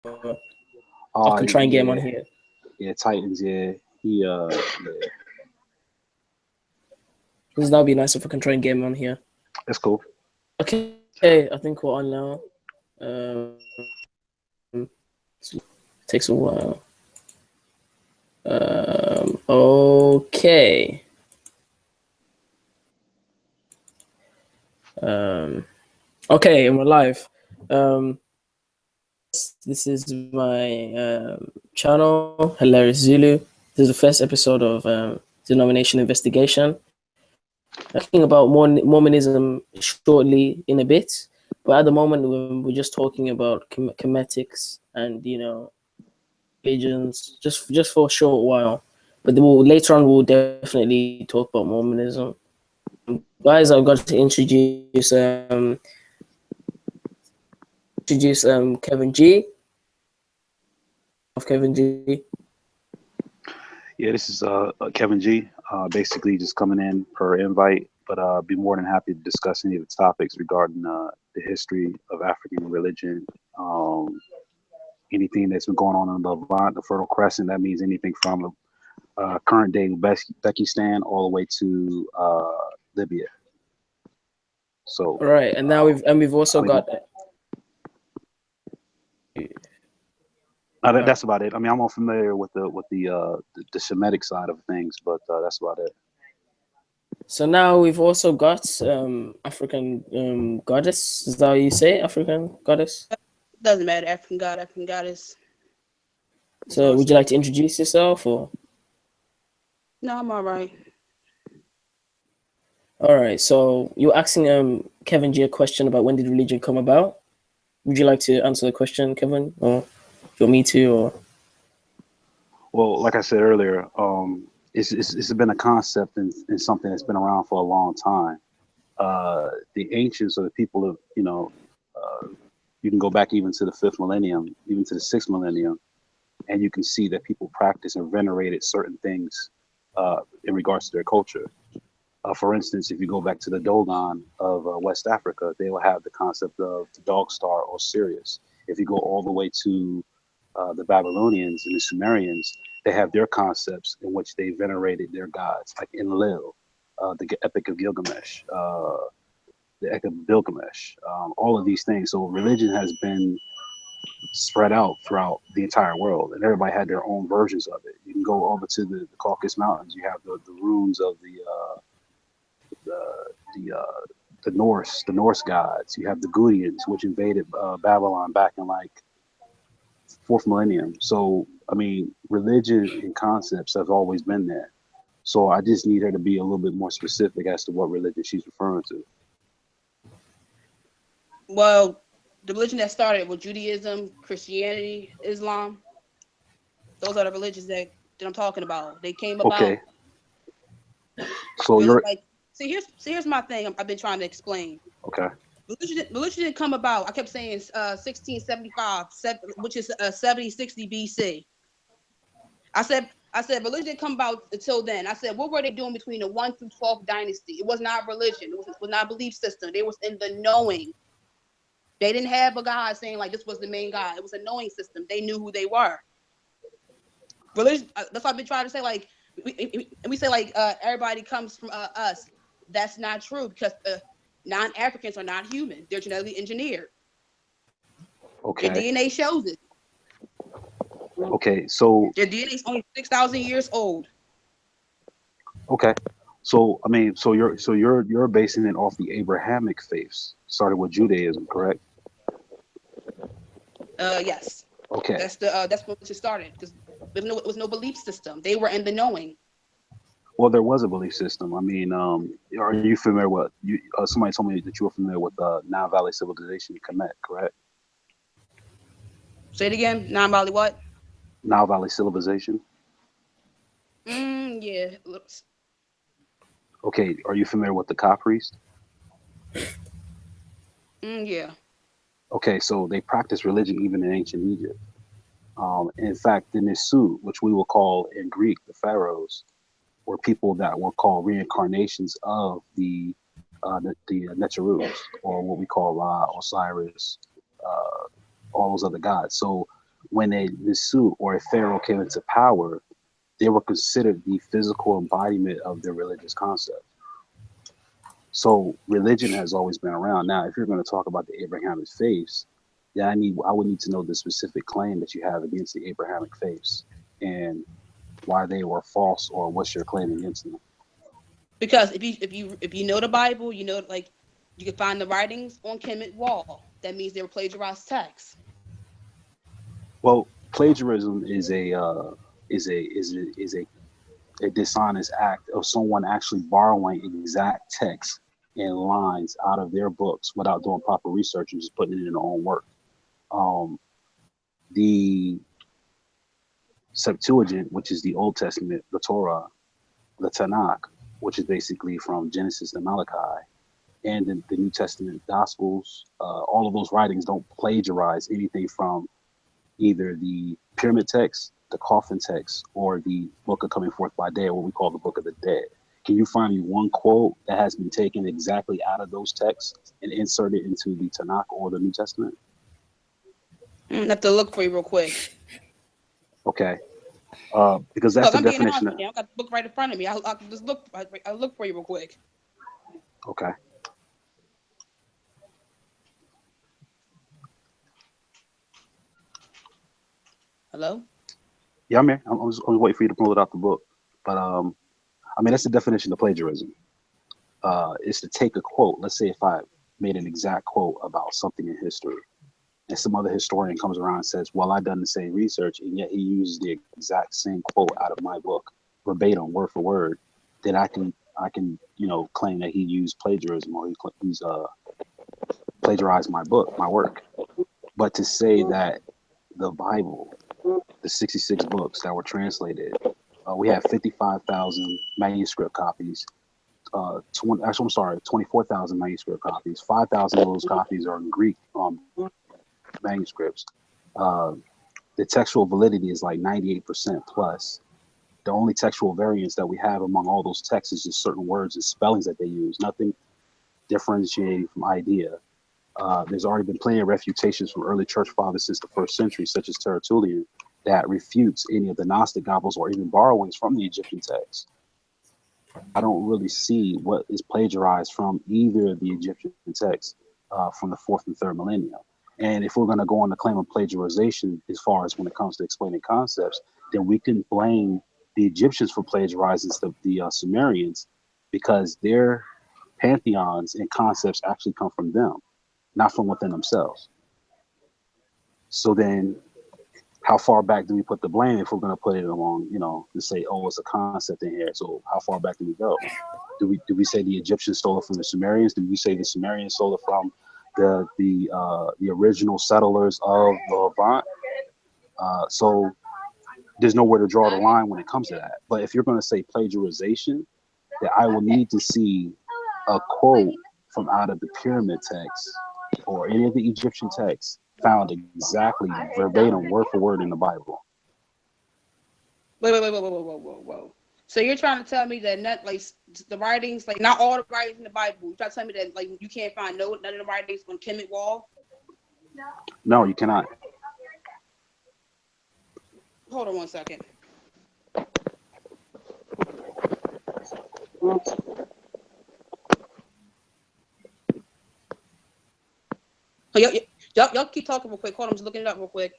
I can try and get him on Yeah, here. yeah, Titans. Yeah, yeah. Because that'd be nice if I can try and get him on here. That's cool. Okay, I think we're on now. Takes a while. Okay. Okay, and we're live. This is my channel, Hilarious Zulu. This is the first episode of Denomination Investigation. Talking about Mormonism shortly in a bit, but at the moment we're just talking about chemetics and religions, just for a short while. But later on we'll definitely talk about Mormonism. Guys, I've got to introduce Kevin G. Of Kevin G. Yeah, this is Kevin G. Basically, just coming in per invite, but be more than happy to discuss any of the topics regarding the history of African religion. Anything that's been going on in the Levant, the Fertile Crescent. That means anything from current day Uzbekistan all the way to Libya. So, All right, and now we've also got. That's about it. I mean, I'm all familiar with the Semitic side of things, but that's about it. So now we've also got African goddess. Is that how you say African goddess? Doesn't matter. African god, African goddess. So would you like to introduce yourself or? No, I'm all right. All right. So you're asking Kevin G a question about when did religion come about? Would you like to answer the question, Kevin, or do you want me to? Or well, like I said earlier, it's been a concept and something that's been around for a long time. The ancients or the people of you can go back even to the 5th millennium, even to the 6th millennium, and you can see that people practice and venerated certain things in regards to their culture. For instance, if you go back to the Dogon of West Africa, they will have the concept of the dog star or Sirius. If you go all the way to the Babylonians and the Sumerians, they have their concepts in which they venerated their gods, like Enlil, the Epic of Gilgamesh, the Epic of Gilgamesh, all of these things. So religion has been spread out throughout the entire world, and everybody had their own versions of it. You can go over to the Caucasus Mountains. You have the runes of the Norse gods. You have the Gudians, which invaded Babylon back in like 4th millennium. So I mean, religion and concepts have always been there. So I just need her to be a little bit more specific as to what religion she's referring to. Well, the religion that started with Judaism, Christianity, Islam, those are the religions that I'm talking about. They came about. Okay. So really you're like, here's my thing. I've been trying to explain. okay. Religion didn't come about. I kept saying 1675, which is 7060 BC. I said religion didn't come about until then. I said, what were they doing between the 1 through 12th dynasty? It was not religion. It was not a belief system. They was in the knowing. They didn't have a God saying like this was the main God. It was a knowing system. They knew who they were. Religion. That's what I've been trying to say. Like we say like everybody comes from us. That's not true because non-Africans are not human. They're genetically engineered. Okay. Their DNA shows it. Okay. So Their DNA is only 6,000 years old. okay. So I mean, so you're basing it off the Abrahamic faiths, started with Judaism, correct? Yes. Okay. That's what it started because there was no belief system. They were in the knowing. Well, there was a belief system. I mean, are you familiar with you? Somebody told me that you were familiar with Nile Valley civilization in Kemet, correct? Say it again. Nile Valley what? Nile Valley civilization. Yeah. Okay. Are you familiar with the Ka priest? Yeah. Okay, so they practiced religion even in ancient Egypt. In fact, the Nisu, which we will call in Greek the pharaohs, were people that were called reincarnations of the Neterus, or what we call Ra, Osiris, all those other gods. So when a Nisu or a pharaoh came into power, they were considered the physical embodiment of their religious concept. So religion has always been around. Now, if you're going to talk about the Abrahamic faiths, then I would need to know the specific claim that you have against the Abrahamic faiths and why they were false, or what's your claim against them. Because if you know the Bible, you know, like, you can find the writings on Kemet wall. That means they were plagiarized texts. Well, plagiarism is a dishonest act of someone actually borrowing exact text and lines out of their books without doing proper research and just putting it in their own work. The Septuagint, which is the Old Testament, the Torah, the Tanakh, which is basically from Genesis to Malachi, and the New Testament Gospels, all of those writings don't plagiarize anything from either the pyramid text, the coffin text, or the book of coming forth by day, or what we call the book of the dead. Can you find me one quote that has been taken exactly out of those texts and inserted into the Tanakh or the New Testament? I have to look for you real quick. Okay. Because that's the definition. I've got the book right in front of me. I'll just look. I'll look for you real quick. Okay. Hello? Yeah, I'm here. I was waiting for you to pull it out the book. But I mean, that's the definition of plagiarism. Is to take a quote. Let's say if I made an exact quote about something in history, and some other historian comes around and says, well, I've done the same research, and yet he uses the exact same quote out of my book, verbatim, word for word, then I can claim that he used plagiarism, or he's plagiarized my book, my work. But to say that the Bible, the 66 books that were translated, we have 55,000 manuscript copies. 24,000 manuscript copies. 5,000 of those copies are in Greek manuscripts. The textual validity is like 98% plus. The only textual variance that we have among all those texts is just certain words and spellings that they use, nothing differentiating from idea. There's already been plenty of refutations from early church fathers since the 1st century, such as Tertullian, that refutes any of the Gnostic Gospels or even borrowings from the Egyptian text. I don't really see what is plagiarized from either of the Egyptian texts from the 4th and 3rd millennium. And if we're going to go on the claim of plagiarization, as far as when it comes to explaining concepts, then we can blame the Egyptians for plagiarizing the Sumerians, because their pantheons and concepts actually come from them, not from within themselves. So then how far back do we put the blame if we're going to put it along, to say, oh, it's a concept in here. So how far back do we go? Do we say the Egyptians stole it from the Sumerians? Do we say the Sumerians stole it from the original settlers of the Levant? So there's nowhere to draw the line when it comes to that. But if you're going to say plagiarization, then I will need to see a quote from out of the pyramid text or any of the Egyptian texts found exactly verbatim, word for word in the Bible. Whoa. So you're trying to tell me that not like the writings, like not all the writings in the Bible. You're trying to tell me that like you can't find none of the writings on Kemet wall? No, you cannot. Hold on one second. Y'all keep talking real quick. Hold on, I'm just looking it up real quick.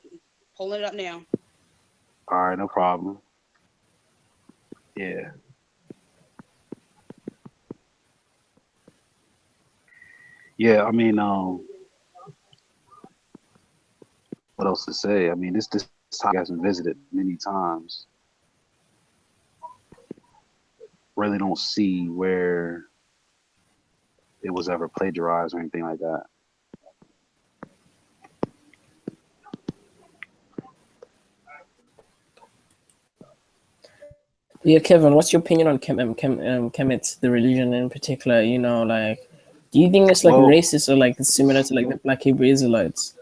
Pulling it up now. All right, no problem. Yeah. Yeah, I mean, what else to say? I mean, this topic has been visited many times. Really don't see where it was ever plagiarized or anything like that. Yeah, Kevin, what's your opinion on Kemet, the religion in particular? Do you think it's like racist or like similar to like the Black Hebrew Israelites?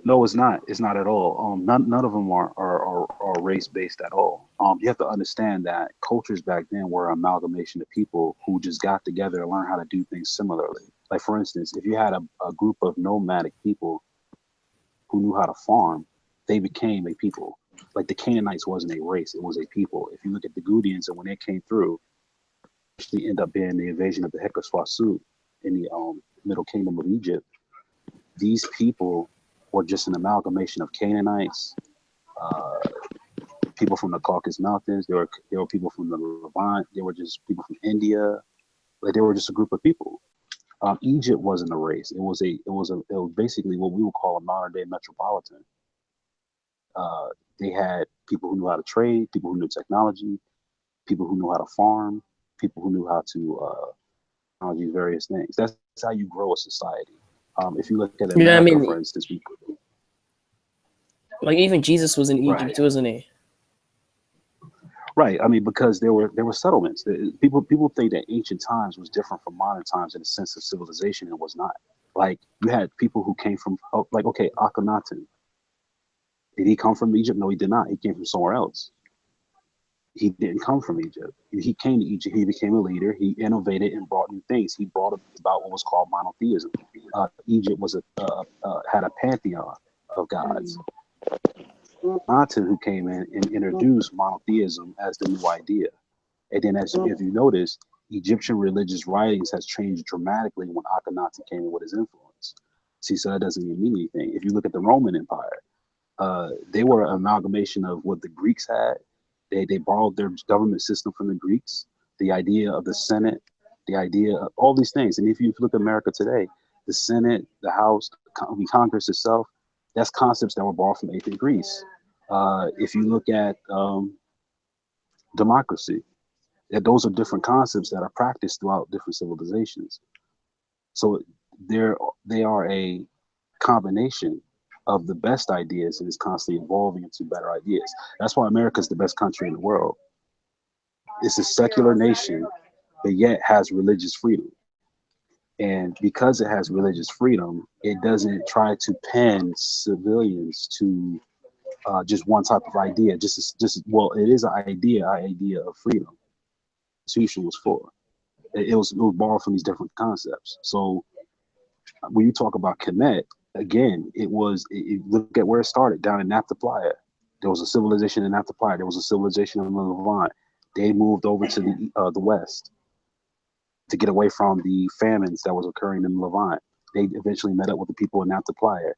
No, it's not. It's not at all. None of them are race based at all. You have to understand that cultures back then were an amalgamation of people who just got together and learned how to do things similarly. Like, for instance, if you had a group of nomadic people who knew how to farm, they became a people. Like the Canaanites wasn't a race; it was a people. If you look at the Gudians, and when they came through, actually end up being the invasion of the Hekaswasu in the Middle Kingdom of Egypt. These people were just an amalgamation of Canaanites, uh, people from the Caucasus Mountains. There were people from the Levant. There were just people from India. Like they were just a group of people. Egypt wasn't a race. It was basically what we would call a modern day metropolitan. Uh, they had people who knew how to trade, people who knew technology, people who knew how to farm, people who knew how to these various things. That's how you grow a society. If you look at Yeah, I America, mean, for instance, like even Jesus was in Egypt, right, wasn't he? right. I mean, because there were settlements. People think that ancient times was different from modern times in the sense of civilization. It was not. Like you had people who came from, like, okay, Akhenaten. Did he come from Egypt? No, he did not. He came from somewhere else. He didn't come from Egypt. He came to Egypt. He became a leader. He innovated and brought new things. He brought about what was called monotheism. Egypt had a pantheon of gods. Akhenaten, who came in and introduced monotheism as the new idea. And then, if you notice, Egyptian religious writings has changed dramatically when Akhenaten came in with his influence. See, so that doesn't even mean anything. If you look at the Roman Empire, they were an amalgamation of what the Greeks had. They borrowed their government system from the Greeks, the idea of the Senate, the idea of all these things. And if you look at America today, the Senate, the House, the Congress itself, that's concepts that were borrowed from ancient Greece. If you look at democracy, those are different concepts that are practiced throughout different civilizations. So they are a combination of the best ideas and is constantly evolving into better ideas. That's why America is the best country in the world. It's a secular nation, but yet has religious freedom. And because it has religious freedom, it doesn't try to pin civilians to just one type of idea. Well, it is an idea of freedom. The Constitution was for. It was borrowed from these different concepts. So when you talk about Kemet, again, look at where it started down in Naphtha Playa. There was a civilization in Naphtha Playa. There was a civilization in the Levant. They moved over to the west to get away from the famines that was occurring in the Levant. They eventually met up with the people in Naphtha Playa.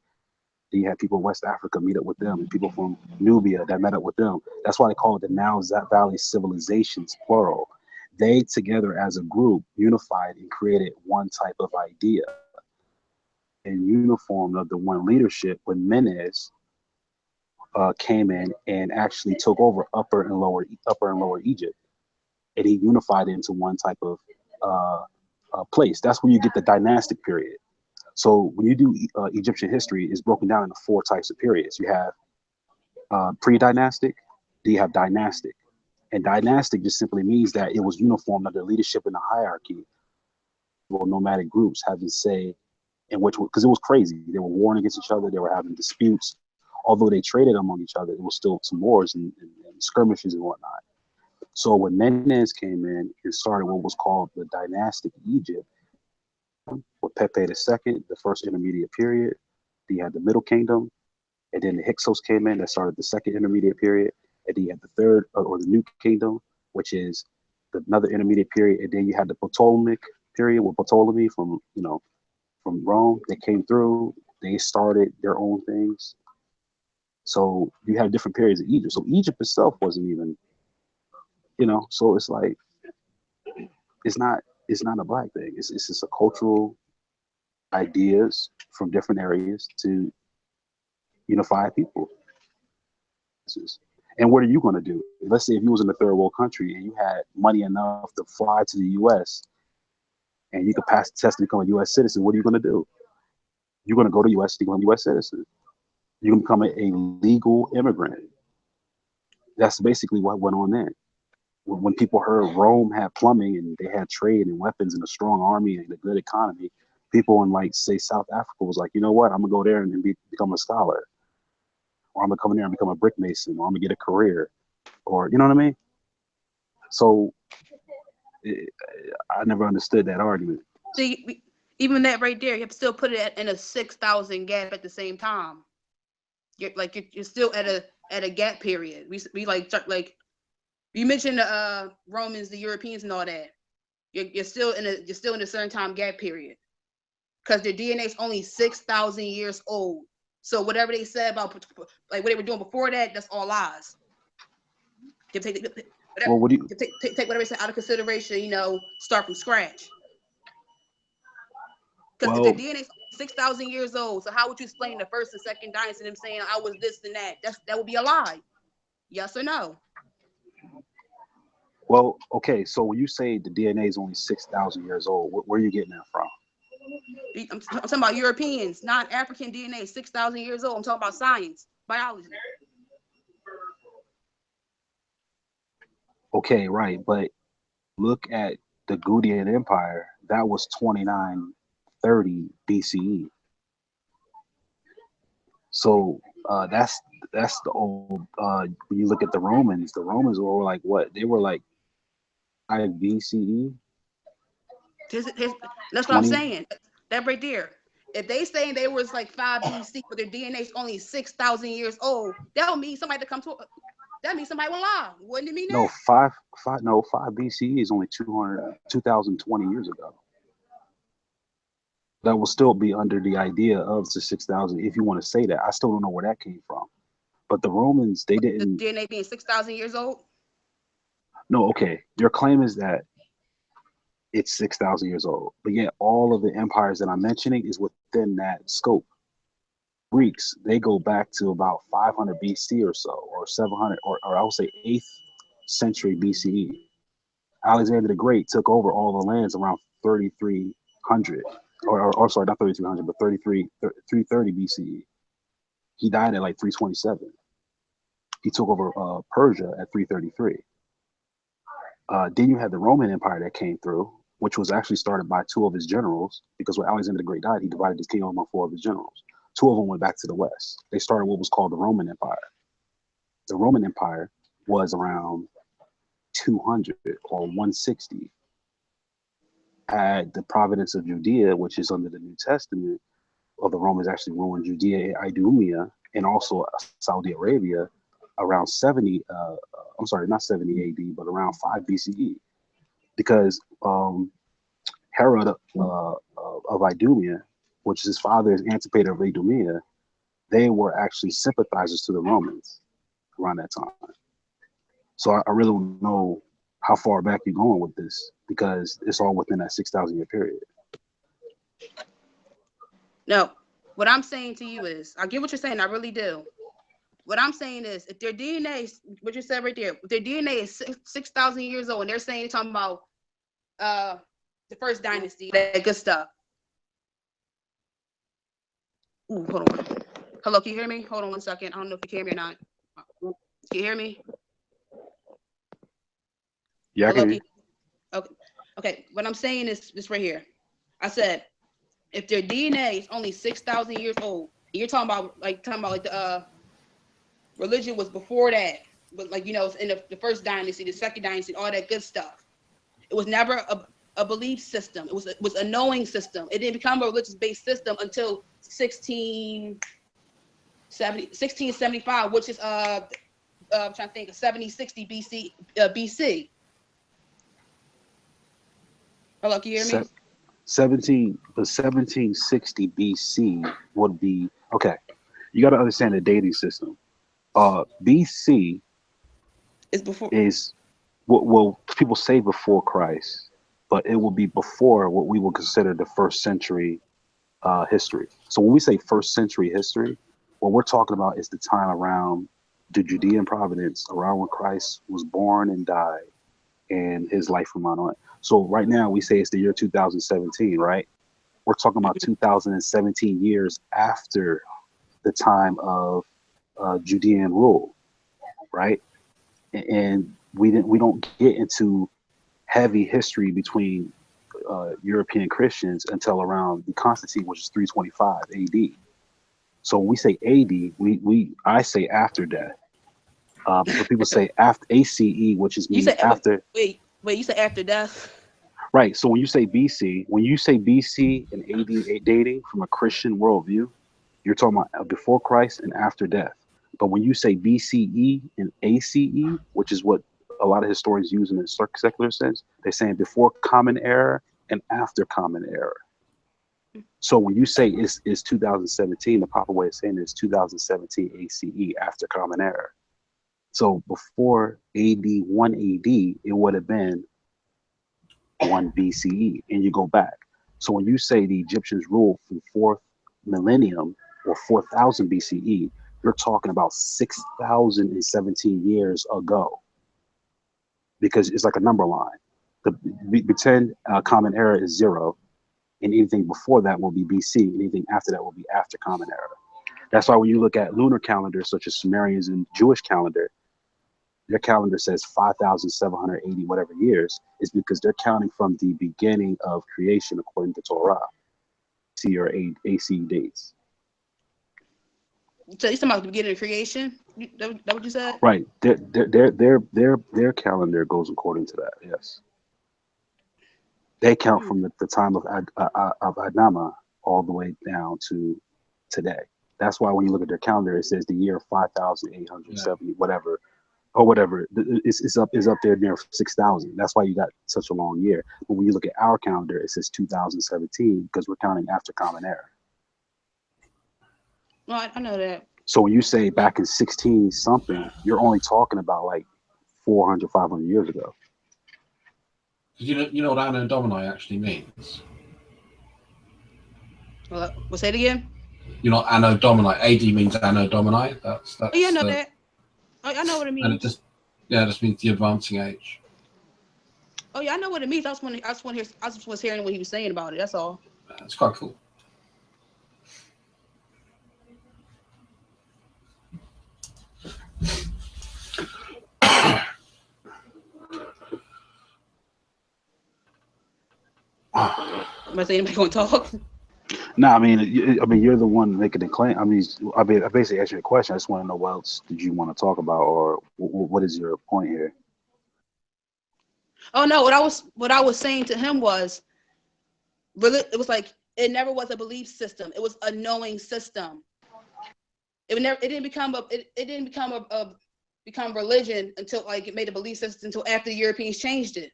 You had people in West Africa meet up with them, and people from Nubia that met up with them. That's why they call it the Nile Valley civilizations, plural. They together as a group unified and created one type of idea and uniform of the one leadership when Menes came in and actually took over upper and lower Egypt, and he unified it into one type of place. That's when you get the dynastic period. So when you do Egyptian history, it's broken down into four types of periods. You have pre-dynastic, then you have dynastic, and dynastic just simply means that it was uniform under leadership in the hierarchy. Well, nomadic groups having say in which, because it was crazy. They were warring against each other. They were having disputes. Although they traded among each other, it was still some wars and skirmishes and whatnot. So when Menes came in and started what was called the dynastic Egypt, with Pepe II, the first intermediate period, then you had the Middle Kingdom, and then the Hyksos came in that started the second intermediate period, and then you had the third or the New Kingdom, which is another intermediate period, and then you had the Ptolemaic period with Ptolemy from Rome. They came through, they started their own things. So you have different periods of Egypt. So Egypt itself wasn't even, so it's like it's not a black thing. It's just a cultural ideas from different areas to unify people. And what are you going to do? Let's say if you was in a third world country and you had money enough to fly to the U.S. and you could pass the test to become a U.S. citizen, what are you going to do? You're going to go to U.S. to become a U.S. citizen. You're going to become a legal immigrant. That's basically what went on then. When people heard Rome had plumbing and they had trade and weapons and a strong army and a good economy, people in, like, say, South Africa was like, you know what, I'm gonna go there and become a scholar, or I'm gonna come in there and become a brick mason, or I'm gonna get a career, or you know what I mean. So I never understood that argument. See, even that right there, you have to still put it in a 6,000 gap at the same time. you're still at a gap period. We like you mentioned the Romans, the Europeans, and all that. You're still in a certain time gap period because their DNA is only 6,000 years old. So whatever they said about like what they were doing before that, that's all lies. Take whatever they said out of consideration. Start from scratch. Because if their DNA is 6,000 years old, so how would you explain the first and second dynasty and them saying I was this and that? That would be a lie. Yes or no? Well, okay. So when you say the DNA is only 6,000 years old, where are you getting that from? I'm talking about Europeans, not African DNA, 6,000 years old. I'm talking about science, biology. Okay, right. But look at the Gutian Empire. That was 2930 BCE. So that's the old. When you look at the Romans were like what? They were like 5 BCE. That's what I'm saying. That right there. If they saying they was like 5 BC, but their DNA is only 6,000 years old, that would mean somebody to come to. That means somebody will lie. Wouldn't it mean that? No, 5 BCE is only 2,020 years ago. That will still be under the idea of the 6,000. If you want to say that, I still don't know where that came from. But the Romans, they didn't. The DNA being 6,000 years old. No, okay. Your claim is that it's 6,000 years old, but yet all of the empires that I'm mentioning is within that scope. Greeks, they go back to about 500 BC or so, or 700, or I would say 8th century BCE. Alexander the Great took over all the lands around 3,300, or sorry, not 3,300, but 330 BCE. He died at like 327. He took over Persia at 333. Then you had the Roman Empire that came through, which was actually started by 2 of his generals, because when Alexander the Great died, he divided his kingdom among 4 of his generals. 2 of them went back to the west. They started what was called the Roman Empire. The Roman Empire was around 200 or 160. Had the province of Judea, which is under the New Testament, or the Romans actually ruined Judea, Idumea, and also Saudi Arabia around 70, I'm sorry, not 70 AD, but around 5 BCE. Because Herod of Idumea, which his father is Antipater of Idumea, they were actually sympathizers to the Romans around that time. So I really don't know how far back you're going with this, because it's all within that 6,000 year period. No, what I'm saying to you is, I get what you're saying, I really do. What I'm saying is, if their DNA, what you said right there, if their DNA is 6,000 years old, and they're saying, talking about the first dynasty, that good stuff. Ooh, hold on. Hello, can you hear me? Hold on 1 second. I don't know if you can hear me or not. Can you hear me? Yeah, Hello, I can hear you? Okay. What I'm saying is this right here. I said, if their DNA is only 6,000 years old, and you're talking about the religion was before that, but like, it's in the first dynasty, the second dynasty, all that good stuff. It was never a belief system. It was a knowing system. It didn't become a religious-based system until 1675, which is I'm trying to think, 7060 BC. Hello, can you hear me? 1760 BC would be, okay. You got to understand the dating system. BC is what people say before Christ, but it will be before what we will consider the first century history. So when we say first century history, what we're talking about is the time around the Judean providence, around when Christ was born and died, and his life from on. So right now we say it's the year 2017, right? We're talking about 2017 years after the time of Judean rule, right? And we don't get into heavy history between European Christians until around the Constantine, which is 325 AD. So when we say AD, I say after death. But people say after ACE, which is means after. Wait, you say after death? Right. So when you say BC and AD dating from a Christian worldview, You're talking about before Christ and after death. But when you say BCE and ACE, which is what a lot of historians use in the secular sense, they're saying before Common Era and after Common Era. So when you say it's 2017, the proper way of saying it is 2017 ACE after Common Era. So before AD 1 AD, it would have been 1 BCE, and you go back. So when you say the Egyptians ruled from 4th millennium or 4000 BCE, you're talking about 6,017 years ago, because it's like a number line. Pretend Common Era is 0, and anything before that will be BC, and anything after that will be after Common Era. That's why when you look at lunar calendars, such as Sumerians and Jewish calendar, their calendar says 5,780 whatever years, is because they're counting from the beginning of creation according to Torah, C or AC dates. So you're talking about the beginning of creation? That what you said? Right. Their calendar goes according to that. Yes. They count from the time of Adnama all the way down to today. That's why when you look at their calendar, it says the year 5,870 whatever. Or whatever, is up there near 6,000. That's why you got such a long year. But when you look at our calendar, it says 2017 because we're counting after Common Era. Well, I know that. So when you say back in 16 something, you're only talking about like 400, 500 years ago. You know what Anno Domini actually means? Well, say it again. You know, Anno Domini. AD means Anno Domini. That's Oh, yeah, I know that. I know what it means. And it just means the advancing age. Oh yeah, I know what it means. I just was hearing what he was saying about it. That's all. It's quite cool. Am I saying anybody going to talk? No, I mean, you're the one making the claim. I basically asked you a question. I just want to know what else did you want to talk about, or what is your point here? Oh no, what I was saying to him was, it was like it never was a belief system. It was a knowing system. It didn't become religion until like it made a belief system until after the Europeans changed it.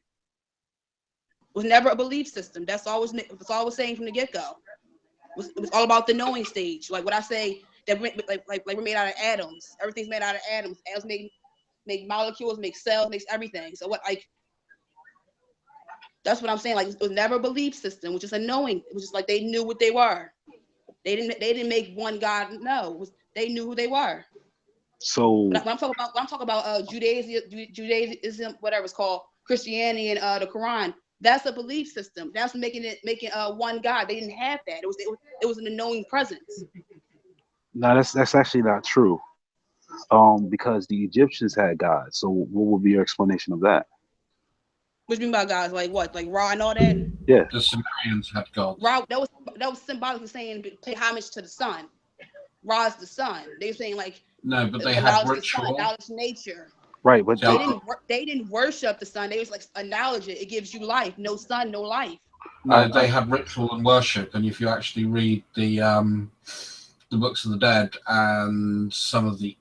It was never a belief system. That's all I was saying from the get-go. It was all about the knowing stage. Like what I say, that we're made out of atoms. Everything's made out of atoms. Atoms make molecules, make cells, makes everything. So that's what I'm saying. Like it was never a belief system, which is a knowing. It was just like they knew what they were. They didn't make one God. No, they knew who they were. So when I'm talking about Judaism, whatever it's called, Christianity and the Quran. That's a belief system. That's making one God. They didn't have that. It was an unknowing presence. No, that's actually not true. Because the Egyptians had gods. So what would be your explanation of that? What do you mean by gods? Like what? Like Ra and all that? Yeah. The Sumerians had gods. Ra, that was symbolically saying pay homage to the sun. Ra is the sun. They were saying like no, but they had ritual. Acknowledge nature. Right, but they didn't worship the sun. They was like acknowledge it. It gives you life. No sun, no life. No, they had ritual and worship, and if you actually read the books of the dead and some of the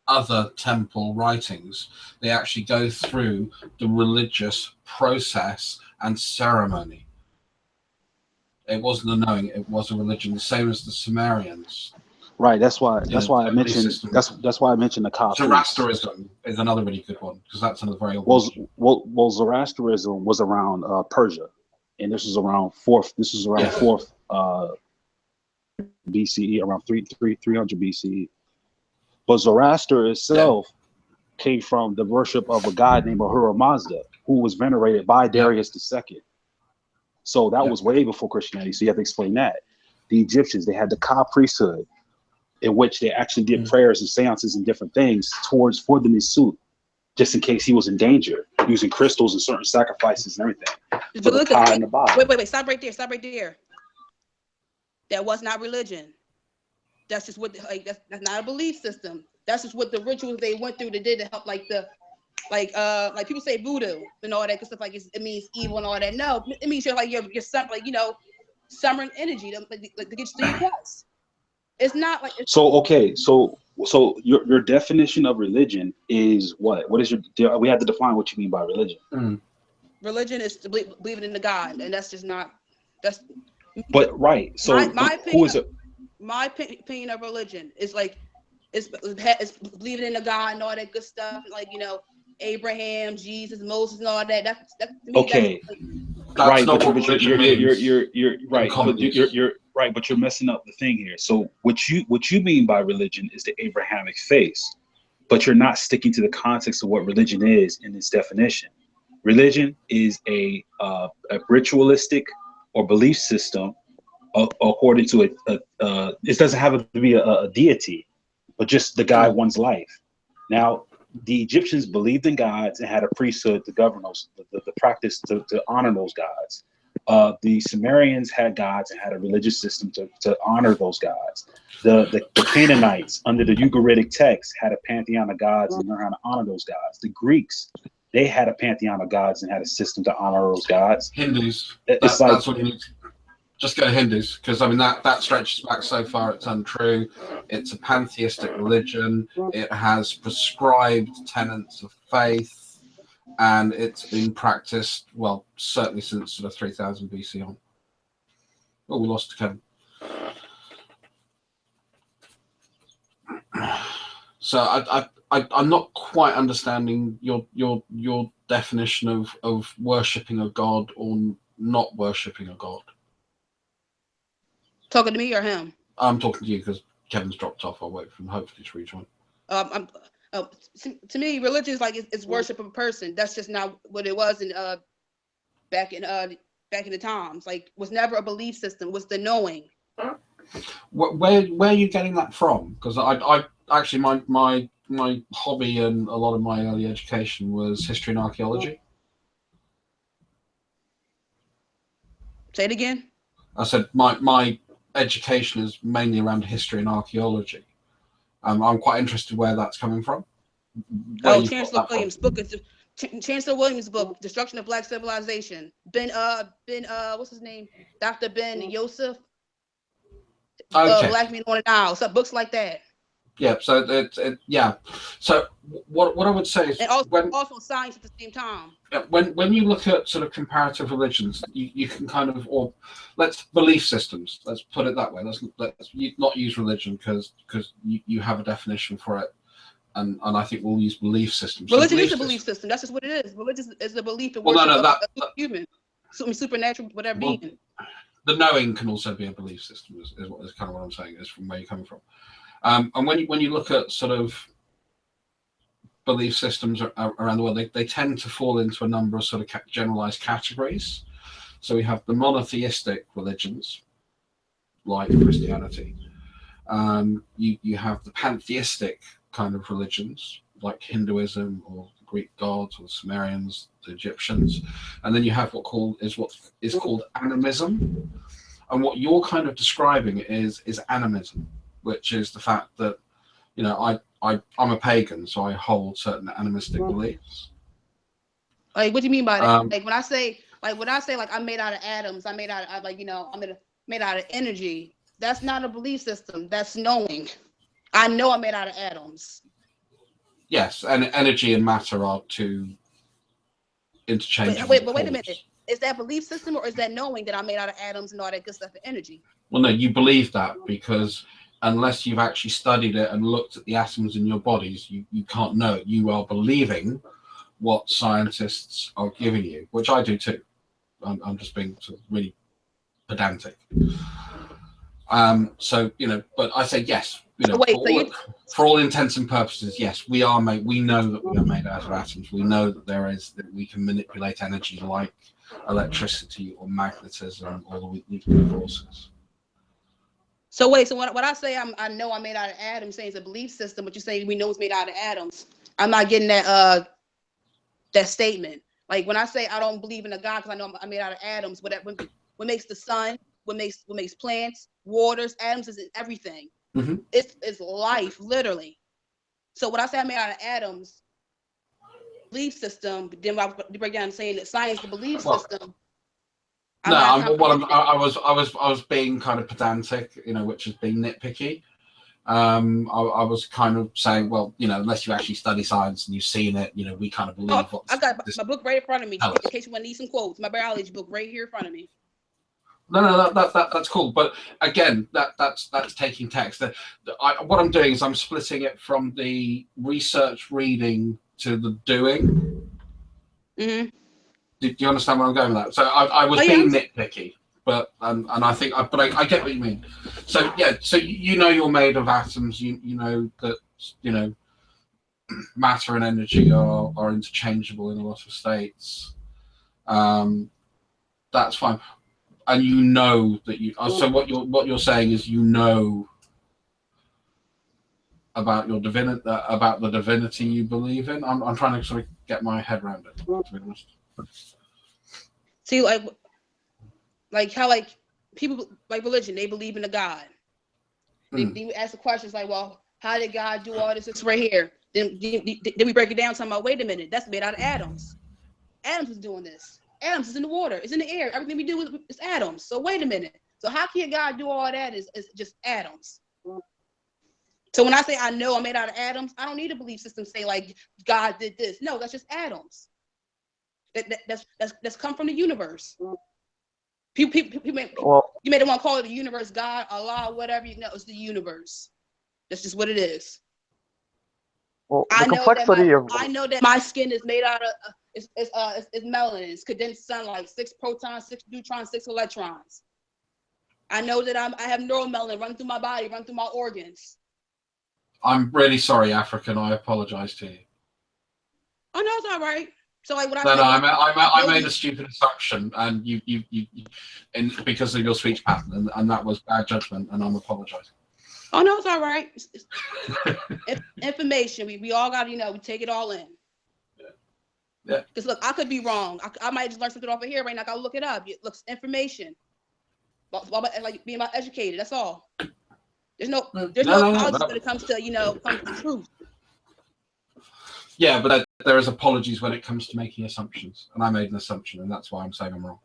other temple writings, they actually go through the religious process and ceremony. It wasn't a knowing; it was a religion, the same as the Sumerians. Right. That's why I mentioned that's why I mentioned the Ka. Zoroastrianism is another really good one because that's another very old. Well, Zoroastrianism was around Persia, and this was around fourth. This was around fourth BCE, around 300 BCE. But Zoroaster itself came from the worship of a god named Ahura Mazda, who was venerated by Darius II. So that was way before Christianity. So you have to explain that. The Egyptians, they had the Ka priesthood, in which they actually did prayers and seances and different things for the Nisut, just in case he was in danger, using crystals and certain sacrifices and everything. For the Ka and the Ba. Wait, stop right there. That was not religion. That's just what that's not a belief system. That's just what the rituals they went through. They did to help, like people say voodoo and all that good stuff. Like it means evil and all that. No, it means you're like you're summoning energy to get you through your quest. It's not like So okay, so your definition of religion is what? What is your? We have to define what you mean by religion. religion is to believing in the God, and that's just not. That's But right, so my who opinion. is it? My opinion of religion is like it's believing in the God and all that good stuff, like Abraham, Jesus, Moses, and all that. That's to me. Okay, That's right, not but what religion means you're in right, common but use. you're right, but you're messing up the thing here. So what you mean by religion is the Abrahamic faith, but you're not sticking to the context of what religion is in its definition. Religion is a ritualistic or belief system according to it doesn't have to be a deity, but just the guide one's life. Now, the Egyptians believed in gods and had a priesthood to govern those, the practice to honor those gods. The Sumerians had gods and had a religious system to honor those gods. The Canaanites, under the Ugaritic text, had a pantheon of gods and learned how to honor those gods. The Greeks, they had a pantheon of gods and had a system to honor those gods. Hindus, It's that's what you need. Just go Hindus, because I mean that stretches back so far it's untrue. It's a pantheistic religion. It has prescribed tenets of faith, and it's been practiced, well, certainly since sort of 3000 BC on. Oh, we lost Kevin. So I'm not quite understanding your definition of worshipping a god or not worshipping a god. Talking to me or him? I'm talking to you because Kevin's dropped off. I'll wait for him hopefully to rejoin. To me, religion is like it's worship of a person. That's just not what it was in back in the times. Like, was never a belief system. Was the knowing. Where are you getting that from? Because I actually my hobby and a lot of my early education was history and archaeology. Say it again. I said my education is mainly around history and archaeology. I'm quite interested where that's coming from. Chancellor Williams' book. Chancellor Williams' book, Destruction of Black Civilization. What's his name? Dr. Ben Yosef. Okay. Black Men on the Nile. So books like that. Yeah. So yeah. So what I would say is, and also science at the same time. When you look at sort of comparative religions, you can kind of, or let's belief systems. Let's put it that way. Let's not use religion because you have a definition for it, and I think we'll use belief systems. Religion is a belief system. That's just what it is. Religion is the belief in worship of a human, something supernatural, whatever being. The knowing can also be a belief system. Is kind of what I'm saying. Is from where you're coming from. And when you look at sort of belief systems around the world, they tend to fall into a number of sort of generalized categories. So we have the monotheistic religions, like Christianity. You have the pantheistic kind of religions, like Hinduism or the Greek gods or the Sumerians, the Egyptians, and then you have what is called animism. And what you're kind of describing is animism, which is the fact that, I'm a pagan, so I hold certain animistic beliefs. Like, what do you mean by that? Like when I say I'm made out of atoms, I'm made out of I'm made out of energy. That's not a belief system. That's knowing. I know I'm made out of atoms. Yes, and energy and matter are two interchangeable. Wait a minute. Is that belief system or is that knowing that I'm made out of atoms and all that good stuff and energy? Well, no, you believe that because unless you've actually studied it and looked at the atoms in your bodies, you can't know it. You are believing what scientists are giving you, which I do too. I'm just being sort of really pedantic. So, but I say yes. For all intents and purposes, yes, we are made. We know that we are made out of atoms. We know that we can manipulate energy like electricity or magnetism or the nuclear forces. So wait, so what I say I know I'm made out of atoms, saying it's a belief system, but you're saying we know it's made out of atoms. I'm not getting that statement. Like when I say I don't believe in a God because I know I'm made out of atoms, what makes the sun, what makes plants, waters, atoms is everything. Mm-hmm. It's life, literally. So when I say I'm made out of atoms, belief system, then I break down saying that science, the belief system. I was being kind of pedantic, which is being nitpicky. I was kind of saying, well, unless you actually study science and you've seen it, we kind of believe what. I got my book right in front of me, in case you want to need some quotes. My biology book right here in front of me. No, that's cool. But again, that's taking text. What I'm doing is I'm splitting it from the research reading to the doing. Mm-hmm. Do you understand where I'm going with that? So I was being nitpicky, but and I think, but I get what you mean. So yeah, so you're made of atoms. You know that matter and energy are interchangeable in a lot of states. That's fine. And that you. So what you're saying is about your about the divinity you believe in. I'm trying to sort of get my head around it. To be honest. See, like how people like religion, they believe in a God. They ask the questions like, well, how did God do all this? It's right here. Then we break it down, talking about, wait a minute, that's made out of atoms. Atoms is doing this. Atoms is in the water. It's in the air. Everything we do is atoms. So wait a minute. So how can God do all that? Is just atoms. So when I say I know I'm made out of atoms, I don't need a belief system say like God did this. No, that's just atoms. That's come from the universe. You may want to call it the universe, God, Allah, whatever. It's the universe. That's just what it is. Well, I know that my skin is made out of it's melanin. It's condensed sunlight, 6 protons, 6 neutrons, 6 electrons. I know that I have neuromelanin running through my body, running through my organs. I'm really sorry, African. I apologize to you. Oh no, it's all right. So like what I made a stupid assumption, and you because of your speech pattern, and that was bad judgment, and I'm apologizing. Oh no, it's all right. Information. We all got we take it all in. Yeah. Because look, I could be wrong. I might just learn something off of here right now. I gotta look it up. It looks information. Like being about educated. That's all. There's no apologies when it comes to comes to truth. Yeah, but there is apologies when it comes to making assumptions, and I made an assumption, and that's why I'm saying I'm wrong.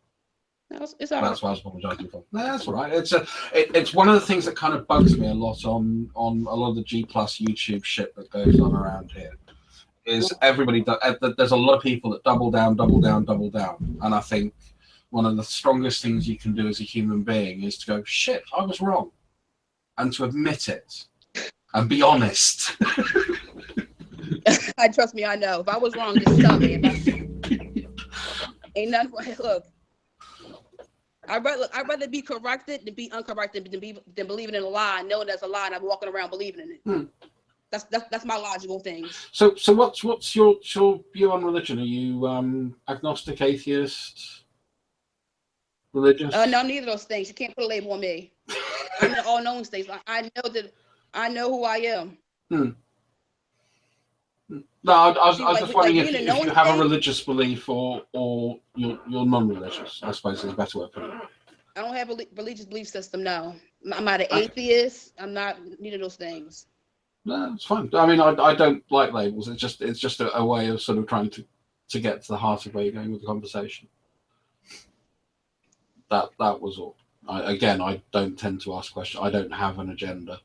It's all right. That's why I was apologizing for. No, that's all right. It's one of the things that kind of bugs me a lot on a lot of the G+ YouTube shit that goes on around here. Is everybody? There's a lot of people that double down, and I think one of the strongest things you can do as a human being is to go, shit, I was wrong, and to admit it and be honest. Trust me, I know. If I was wrong, just tell me. Ain't nothing. Look, I'd rather be corrected than be uncorrected than believing in a lie, knowing that's a lie, and I'm walking around believing in it. That's my logical things. So what's your view on religion? Are you agnostic, atheist, religious? No, neither of those things. You can't put a label on me. I'm in the all-knowing stage. I know who I am. No, I was just wondering if you have a religious belief or you're non-religious, I suppose is a better way of putting it. I don't have a religious belief system, no. I'm not an atheist. I'm not neither of those things. No, it's fine. I mean, I don't like labels. It's just a way of sort of trying to get to the heart of where you're going with the conversation. That was all. I don't tend to ask questions. I don't have an agenda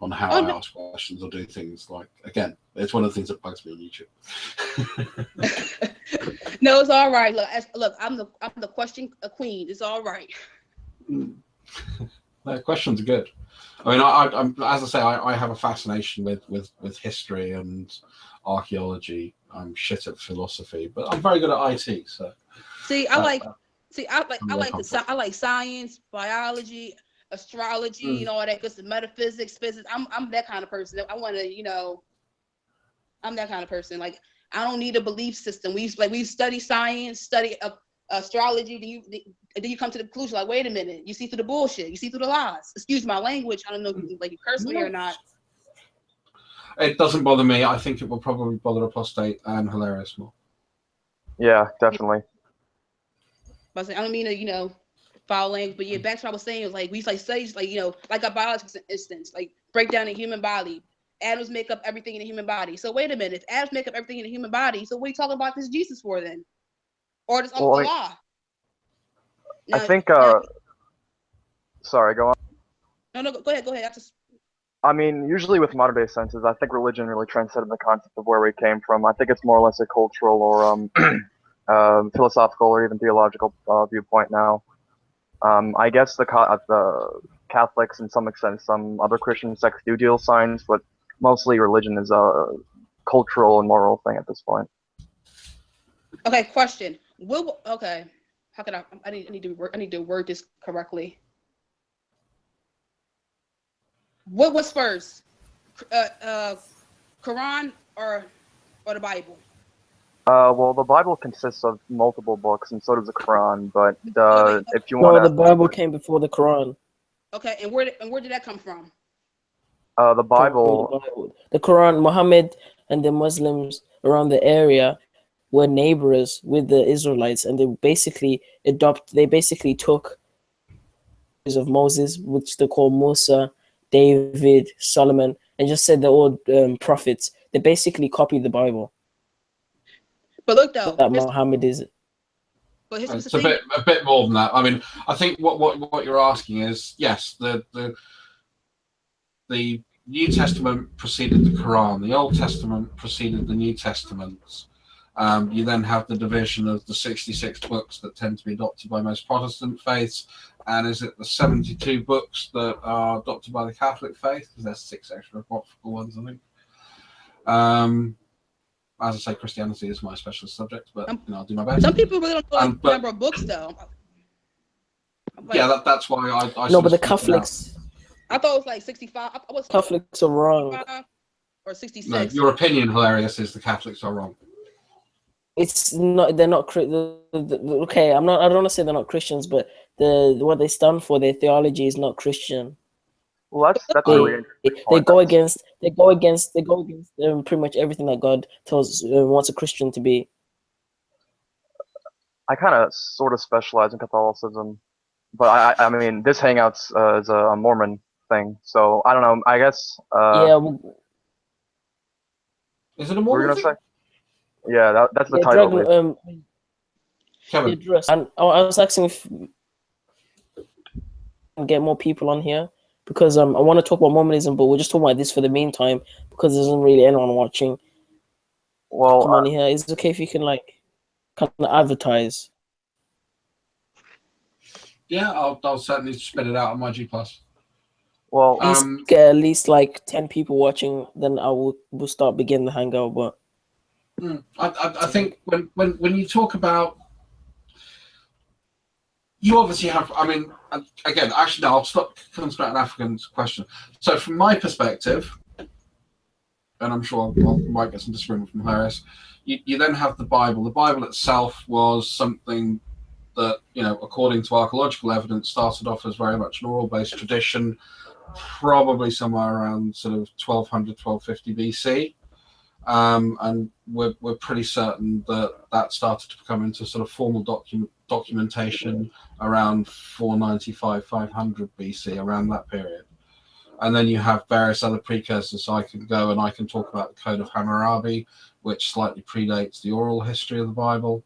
on how I ask questions or do things. Like, again, it's one of the things that bugs me on YouTube. No, it's all right. Look, I'm the question queen. It's all right. No, questions are good. I mean, I'm as I say, I have a fascination with history and archaeology. I'm shit at philosophy, but I'm very good at IT. So I like science, biology, astrology, and all that good stuff, metaphysics, physics. I'm that kind of person. I want to, I'm that kind of person. Like, I don't need a belief system. We study science, study astrology. Then you come to the conclusion, like, wait a minute, you see through the bullshit, you see through the lies. Excuse my language. I don't know if you curse me or not. It doesn't bother me. I think it will probably bother Apostate and Hilarious more. Yeah, definitely. But I don't mean to, foul language, but yeah, back to what I was saying, was we studies, like a biological instance, like break down the human body. Atoms make up everything in the human body. So wait a minute, if atoms make up everything in the human body, so what are you talking about this Jesus for then? Or this Allah? I think. Sorry, go on. No, go ahead. I mean, usually with modern day senses, I think religion really transcended the concept of where we came from. I think it's more or less a cultural or philosophical or even theological viewpoint now. I guess the Catholics, in some extent, some other Christian sects do deal with science, but mostly religion is a cultural and moral thing at this point. Okay, question. Okay, how can I need to word this correctly. What was first, Quran or the Bible? Well, the Bible consists of multiple books, and so does the Quran. But Okay. if you want to, the Bible came before the Quran. Okay, and where did that come from? the Bible. The Quran, Muhammad and the Muslims around the area were neighbors with the Israelites, and they basically took of Moses, which they call Musa, David, Solomon, and just said they're all prophets. They basically copied the Bible. But look though, that Muhammad is. But it's a bit more than that. I mean, I think what you're asking is, yes, the New Testament preceded the Quran. The Old Testament preceded the New Testament. You then have the division of the 66 books that tend to be adopted by most Protestant faiths, and is it the 72 books that are adopted by the Catholic faith? Because there's 6 extra apocryphal ones, I think. As I say, Christianity is my specialist subject, but I'll do my best. Some people really don't know the number of books, though. Yeah, that's why I no, but the Catholics. I thought it was like 65. Catholics are wrong. Or 66. No, your opinion, hilarious, is the Catholics are wrong. It's not. They're not. Okay, I don't want to say they're not Christians, but what they stand for, their theology is not Christian. Well, that's really they go against pretty much everything that God wants a Christian to be. I kind of sort of specialize in Catholicism, but I mean this Hangouts is a Mormon thing, so I don't know. I guess is it a Mormon thing? Yeah, that's the title. Kevin. And I was asking if get more people on here. Because I want to talk about Mormonism, but we're just talking about this for the meantime because there isn't really anyone watching. Well, come on here. Is it okay if you can kind of advertise? Yeah, I'll certainly spit it out on my G+. Well, get at least 10 people watching, then we'll begin the hangout. But I think when you talk about, you obviously have, I mean, again, actually, no, I'll stop concentrating on African's question. So from my perspective, and I'm sure I might get some disagreement from Harris, you then have the Bible. The Bible itself was something that, according to archaeological evidence, started off as very much an oral-based tradition, probably somewhere around sort of 1200, 1250 BC. And we're pretty certain that started to become into sort of formal documentation around 495, 500 BC, around that period. And then you have various other precursors. So I can go and I can talk about the Code of Hammurabi, which slightly predates the oral history of the Bible.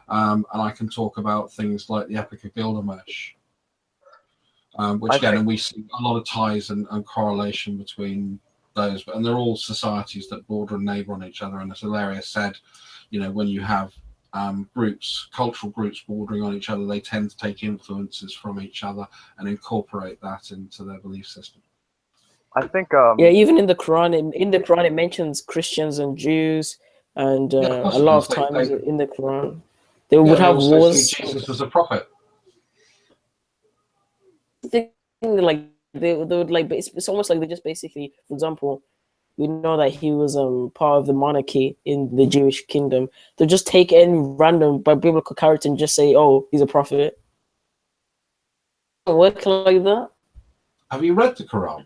And I can talk about things like the Epic of Gilgamesh, and we see a lot of ties and correlation between those, and they're all societies that border and neighbor on each other. And as Hilaria said, when you have cultural groups bordering on each other, they tend to take influences from each other and incorporate that into their belief system. I think even in the Quran, it mentions Christians and Jews, and a lot of times in the Quran they would have wars. Jesus was a prophet. They would it's almost like they just basically, for example, we know that he was part of the monarchy in the Jewish kingdom. They'll just take any random biblical character and just say, oh, he's a prophet. It work like that. Have you read the Quran?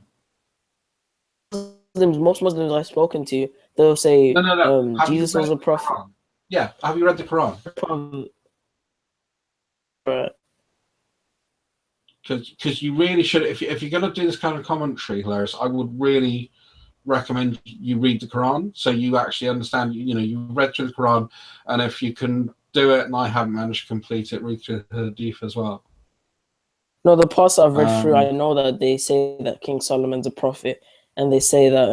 Most Muslims I've spoken to, they'll say no. Jesus was a prophet. Yeah, have you read the Quran? Because you really should, if you're going to do this kind of commentary, Hilarious, I would really recommend you read the Quran so you actually understand. You read through the Quran, and if you can do it, and I haven't managed to complete it, read through the Hadith as well. No, the parts I've read through, I Um, know that they say that King Solomon's a prophet, and they say that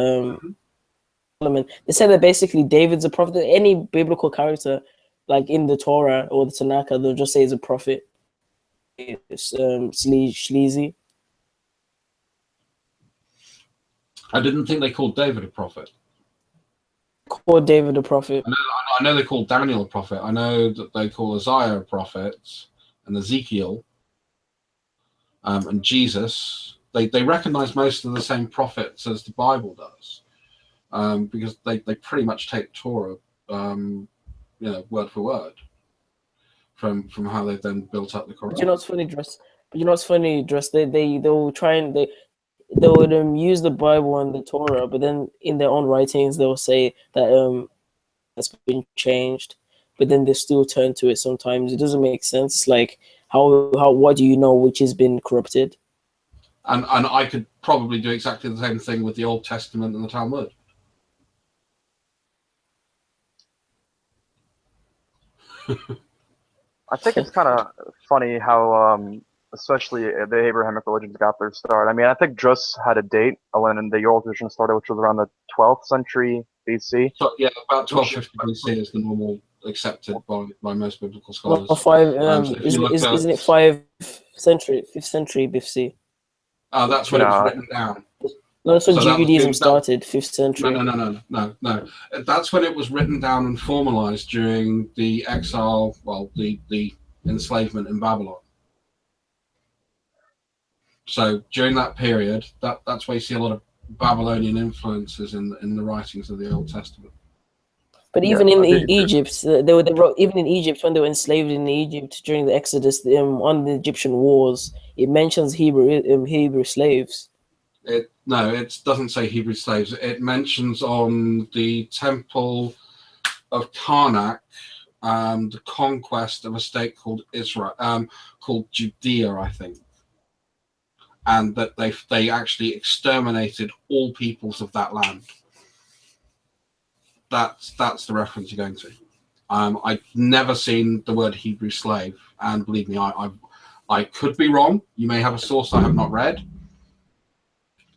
Solomon. They say that basically David's a prophet. Any biblical character, like in the Torah or the Tanakh, they'll just say he's a prophet. It's sleazy. I didn't think they called David a prophet. Call David a prophet. I know they call Daniel a prophet. I know that they call Isaiah a prophet, and Ezekiel, and Jesus. They recognize most of the same prophets as the Bible does, because they pretty much take Torah, word for word from how they've then built up the But you know Quran. what's funny, Dress? But you know what's funny, Dress? They'll try and they would use the Bible and the Torah, but then in their own writings they'll say that that's been changed, but then they still turn to it sometimes. It doesn't make sense. Like how what do you know which has been corrupted? And I could probably do exactly the same thing with the Old Testament and the Talmud. I think it's kind of funny how, especially the Abrahamic religions got their start. I mean, I think Druss had a date when the Oral tradition started, which was around the 12th century BC. So yeah, about 1250 BC is the normal accepted by most biblical No, scholars. five. So if you look at, Isn't it 5th century BC? that's when it was written down. No, that's when So that was Judaism that, started, 5th century. no. That's when it was written down and formalized during the exile, well, the enslavement in Babylon. So during that period, that's where you see a lot of Babylonian influences in the writings of the Old Testament. But Yeah, even in Egypt, they wrote even in Egypt when they were enslaved in Egypt during the Exodus on the Egyptian wars. It mentions Hebrew slaves. It doesn't say Hebrew slaves. It mentions on the Temple of Karnak, the conquest of a state called Israel, called Judea, I think, and that they actually exterminated all peoples of that land. That's the reference you're going to. I've never seen the word Hebrew slave, and believe me, I could be wrong. You may have a source I have not read,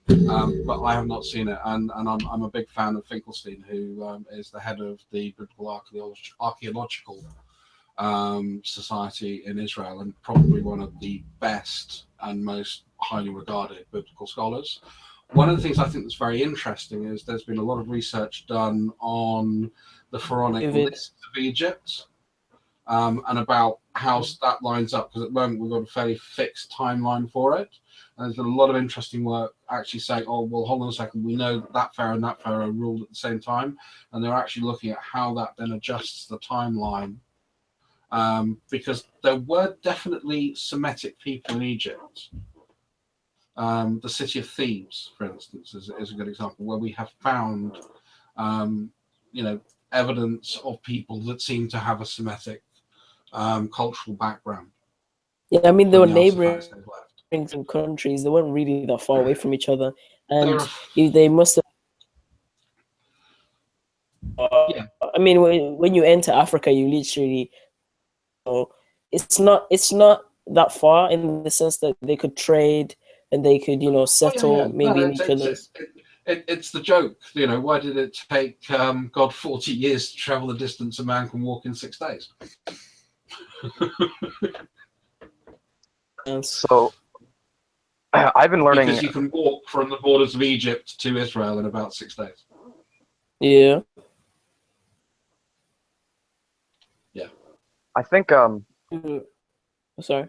but I have not seen it. And I'm a big fan of Finkelstein, who is the head of the Biblical Archaeological Society in Israel, and probably one of the best and most highly regarded biblical scholars. One of the things I think that's very interesting is there's been a lot of research done on the pharaonic list of Egypt, and about how that lines up, because at the moment we've got a fairly fixed timeline for it. And there's been a lot of interesting work actually saying, oh, well, hold on a second, we know that pharaoh and that pharaoh ruled at the same time. And they're actually looking at how that then adjusts the timeline. Because there were definitely Semitic people in Egypt. The city of Thebes, for instance, is a good example where we have found, evidence of people that seem to have a Semitic cultural background. Yeah, I mean, they were from the neighboring artifacts they've left. countries. They weren't really that far away from each other, There and are, they must have. yeah, I mean, when you enter Africa, you literally. It's not that far in the sense that they could trade and they could settle No, maybe in each other's. it's the joke. Why did it take God 40 years to travel the distance a man can walk in 6 days? So I've been learning. Because you can walk from the borders of Egypt to Israel in about 6 days. Yeah. Yeah. I think Sorry.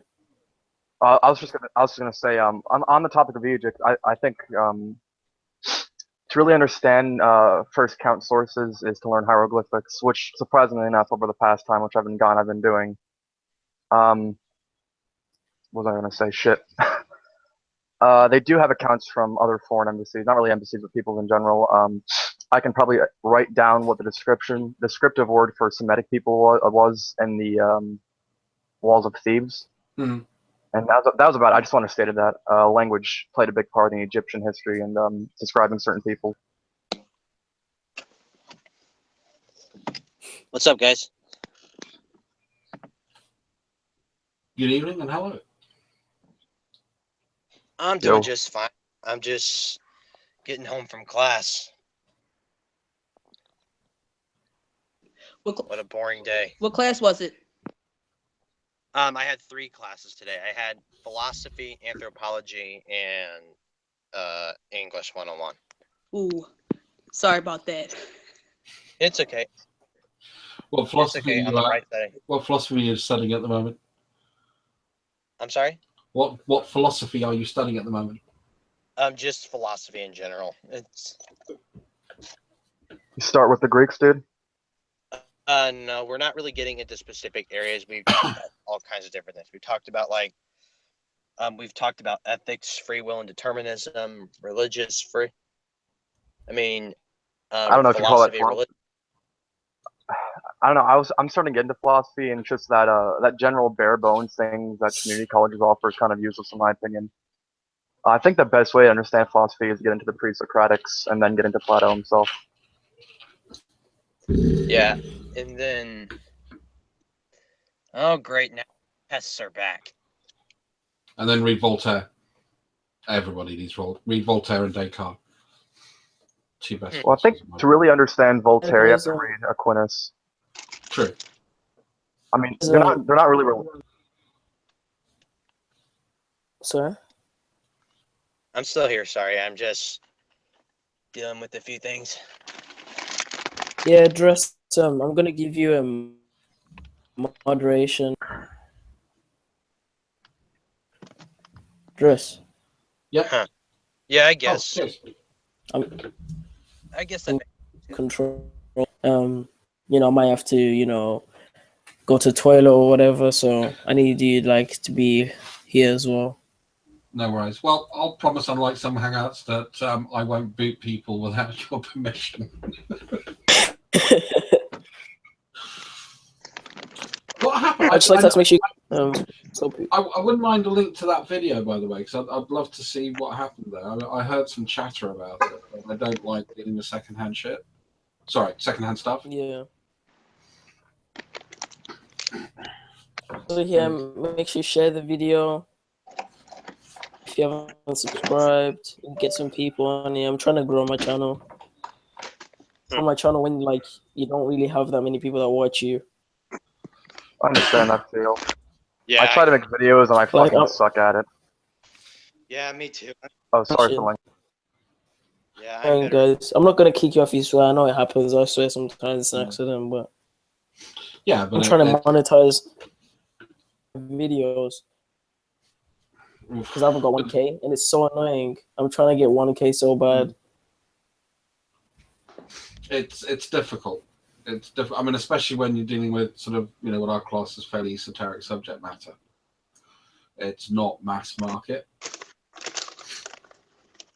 I was just gonna say on the topic of Egypt, I think to really understand first count sources is to learn hieroglyphics, which surprisingly enough over the past time which I've been gone I've been doing. What was I gonna say? Shit. They do have accounts from other foreign embassies, not really embassies, but people in general. I can probably write down what the descriptive word for Semitic people was in the walls of Thebes. Mm-hmm. And that was about it. I just want to state that language played a big part in Egyptian history and describing certain people. What's up, guys? Good evening and hello. I'm doing just fine. I'm just getting home from class. What a boring day. What class was it? I had 3 classes today. I had philosophy, anthropology, and English 101. Ooh, sorry about that. It's okay. What philosophy? It's okay. On the bright side. What philosophy are you studying at the moment? I'm sorry? What philosophy are you studying at the moment? Just philosophy in general. It's You start with the Greeks, dude. no, we're not really getting into specific areas. We've talked about all kinds of different things. We've talked about ethics, free will and determinism, religious free. I mean, I don't know if you call that philosophy, religion. I don't know. I'm starting to get into philosophy, and it's just that that general bare bones thing that community colleges offer is kind of useless in my opinion. I think the best way to understand philosophy is get into the pre-Socratics and then get into Plato himself. Yeah, and then oh great, now tests are back. And then read Voltaire. Everybody needs read Voltaire and Descartes. 2 best. Well, I think to really understand Voltaire, you have to read Aquinas. True. I mean, they're not really. Sorry? I'm still here. Sorry, I'm just dealing with a few things. Yeah, Dress. I'm gonna give you moderation. Dress. Yep. Huh. Yeah, I guess. I guess that control. I might have to, go to the toilet or whatever. So I need you to be here as well. No worries. Well, I'll promise, unlike some hangouts, that I won't boot people without your permission. What happened? I'd just like to make sure. I wouldn't mind a link to that video, by the way, because I'd love to see what happened there. I heard some chatter about it, but I don't like dealing with secondhand shit. Sorry, secondhand stuff. Yeah. So yeah, make sure you share the video. If you haven't subscribed, get some people on here. I'm trying to grow my channel. On my channel, when you don't really have that many people that watch you. I understand that feel. Yeah. I try to make videos and I fucking suck at it. Yeah, me too. Oh, sorry for lying. Yeah, Hey guys, I'm not gonna kick you off. You swear. I know it happens. I swear sometimes it's an accident, but yeah, but I'm trying to monetize videos because I haven't got 1K, and it's so annoying. I'm trying to get 1K so bad. It's difficult. It's difficult. I mean, especially when you're dealing with sort of what our class is fairly esoteric subject matter. It's not mass market.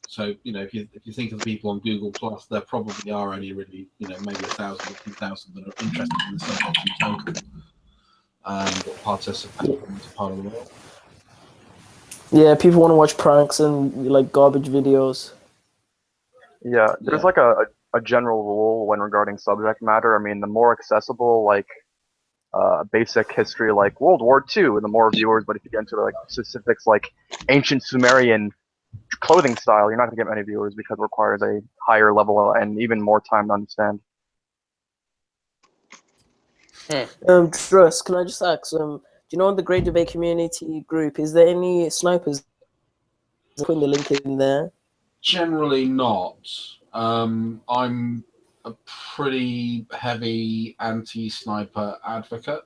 So if you think of the people on Google Plus, there probably are only really maybe 1,000 or 2,000 that are interested in the subject in total and participate in this part of the world. Yeah, people want to watch pranks and garbage videos. Yeah, there's a general rule when regarding subject matter. I mean, the more accessible basic history like World War II, the more viewers. But if you get into specifics like ancient Sumerian clothing style, you're not going to get many viewers because it requires a higher level and even more time to understand. Dress, can I just ask, do you know in the Great Debate Community group, is there any snipers? Putting the link in there. Generally not. I'm a pretty heavy anti-sniper advocate.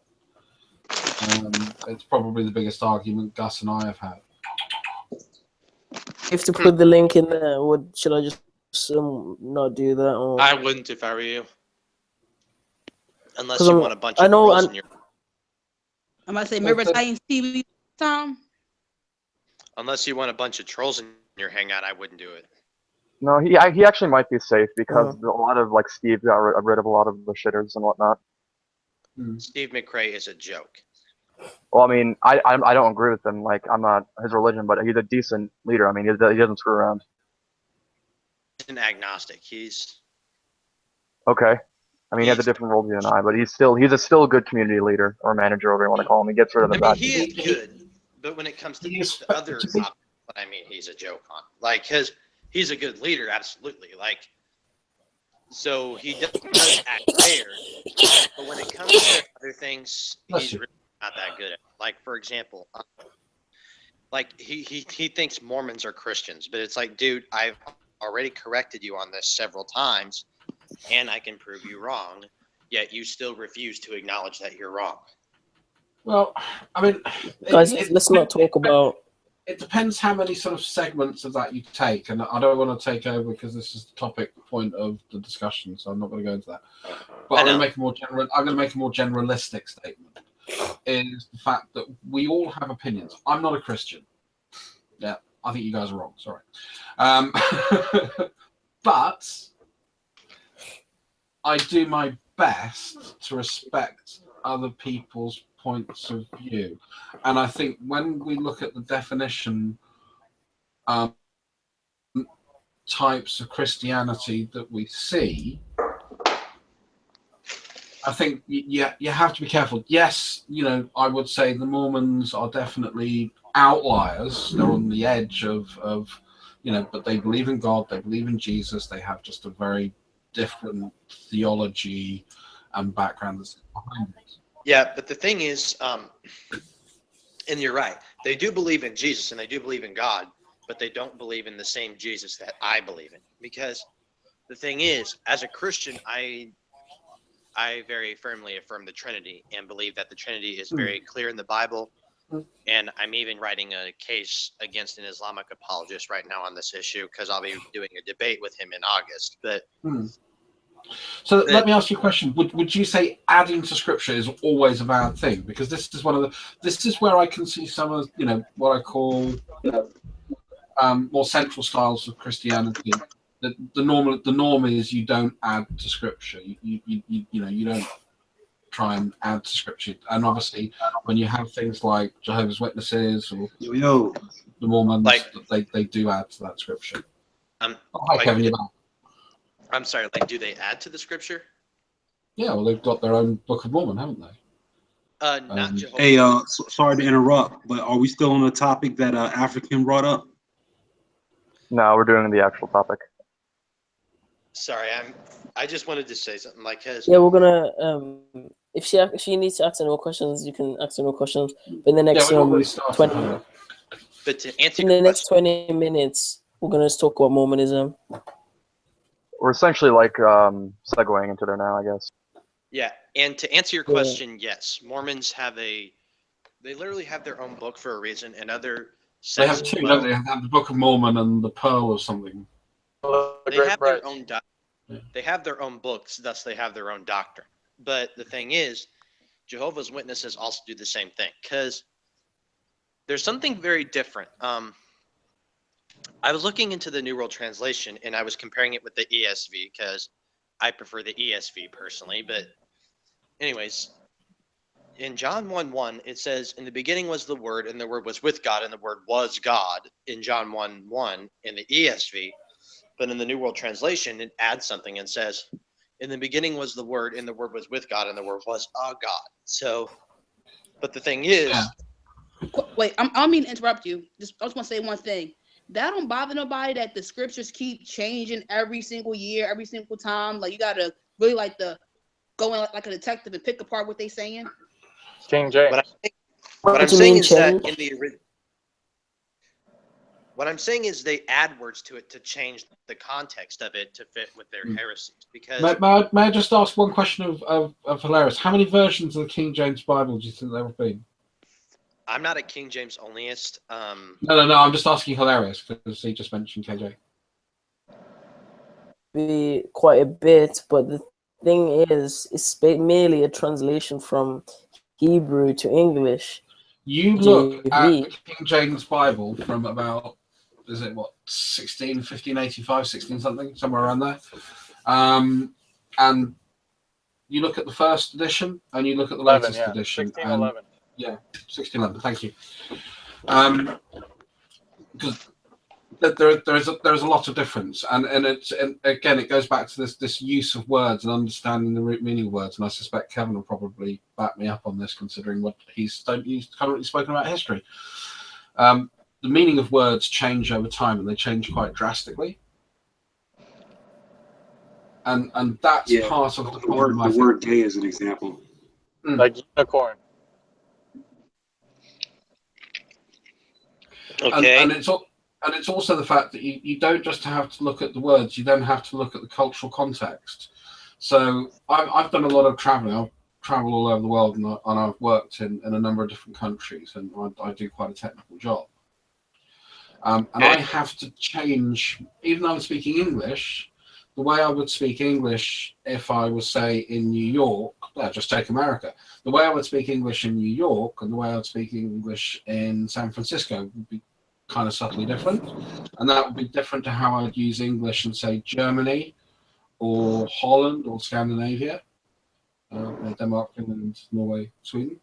It's probably the biggest argument Gus and I have had. You have to put the link in there. Or should I just not do that? Or... I wouldn't if I were you. Unless you want a bunch of trolls in your... I might say, remember Titans TV time? Unless you want a bunch of trolls in your hangout, I wouldn't do it. No, he actually might be safe because a lot of Steve got rid of a lot of the shitters and whatnot. Steve McRae is a joke. Well, I mean, I don't agree with him. I'm not his religion, but he's a decent leader. I mean, he doesn't screw around. He's an agnostic. He's okay. I mean, he has a different worldview than I, but he's a still good community leader or manager, whatever you want to call him. He gets rid of the bad. He is good, but when it comes to the other, what I mean he's a joke on. Like, because he's a good leader, absolutely. Like, so he does act fair, but when it comes to other things, he's really not that good at. Like, for example, like he thinks Mormons are Christians, but it's like, dude, I've already corrected you on this several times, and I can prove you wrong, yet you still refuse to acknowledge that you're wrong. Well, I mean, Guys, let's not talk about. It depends how many sort of segments of that you take, and I don't want to take over because this is the topic point of the discussion, so I'm not going to go into that. But I'm going to make a more general. I'm going to make a more generalistic statement. Is the fact that we all have opinions. I'm not a Christian. Yeah, I think you guys are wrong. Sorry, but I do my best to respect other people's points of view, and I think when we look at the definition types of Christianity that we see, I think you have to be careful. Yes, I would say the Mormons are definitely outliers. They're on the edge of but they believe in God, they believe in Jesus, they have just a very different theology and background that's behind it. Yeah, but the thing is, and you're right, they do believe in Jesus and they do believe in God, but they don't believe in the same Jesus that I believe in. Because the thing is, as a Christian, I very firmly affirm the Trinity and believe that the Trinity is very clear in the Bible. And I'm even writing a case against an Islamic apologist right now on this issue because I'll be doing a debate with him in August. But so let me ask you a question. Would you say adding to Scripture is always a bad thing? Because this is where I can see some of what I call more central styles of Christianity. The norm is you don't add to Scripture. You don't try and add to Scripture. And obviously, when you have things like Jehovah's Witnesses or the Mormons, they do add to that Scripture. Hi, Kevin, you're back. I'm sorry. Like, do they add to the Scripture? Yeah, well, they've got their own Book of Mormon, haven't they? Not Jehovah's. Hey, sorry to interrupt, but are we still on the topic that African brought up? No, we're doing the actual topic. Sorry, I just wanted to say something like his. Yeah, we're gonna. If she needs to ask any more questions, you can ask any more questions. But in the next 20. But to answer in the next 20 minutes, we're gonna talk about Mormonism. We're essentially like segueing into there now, I guess. Yeah, and to answer your question, yes, Mormons they literally have their own book for a reason, and other they have two, don't they? They have the Book of Mormon and the Pearl or something. They have their own They have their own books, thus they have their own doctrine. But the thing is, Jehovah's Witnesses also do the same thing because there's something very different. I was looking into the New World Translation and I was comparing it with the ESV because I prefer the ESV personally. But anyways, in John 1:1, it says, "In the beginning was the Word, and the Word was with God, and the Word was God." In John 1:1 in the ESV. But in the New World Translation, it adds something and says, "In the beginning was the Word, and the Word was with God, and the Word was a God." So, but the thing is, wait, I don't mean to interrupt you. I just want to say one thing. That don't bother nobody that the scriptures keep changing every single year, every single time. Like you gotta really go in like a detective and pick apart what they saying. King James. What I'm saying is that in the original. What I'm saying is they add words to it to change the context of it to fit with their heresies. Because may I just ask one question of Hilarious? How many versions of the King James Bible do you think there have been? I'm not a King James onlyist. No. I'm just asking Hilarious because he just mentioned KJ. Be quite a bit, but the thing is, it's merely a translation from Hebrew to English. You look at the King James Bible from about, is it what, 1585, 16 something, somewhere around there. And you look at the first edition and you look at the latest edition. 1611. Yeah, 1611, thank you. Because there's a lot of difference, and again it goes back to this use of words and understanding the root meaning of words, and I suspect Kevin will probably back me up on this considering what he's currently spoken about history. the meaning of words change over time, and they change quite drastically. And that's part of the problem. The word gay is an example. Like unicorn. Okay. And it's also the fact that you don't just have to look at the words, you then have to look at the cultural context. So I've done a lot of traveling. I've traveled all over the world, and I've worked in a number of different countries, and I do quite a technical job. And I have to change, even though I'm speaking English, the way I would speak English if I was, say, in New York, just take America, the way I would speak English in New York and the way I would speak English in San Francisco would be kind of subtly different. And that would be different to how I'd use English in, say, Germany or Holland or Scandinavia, Denmark, Finland, Norway, Sweden.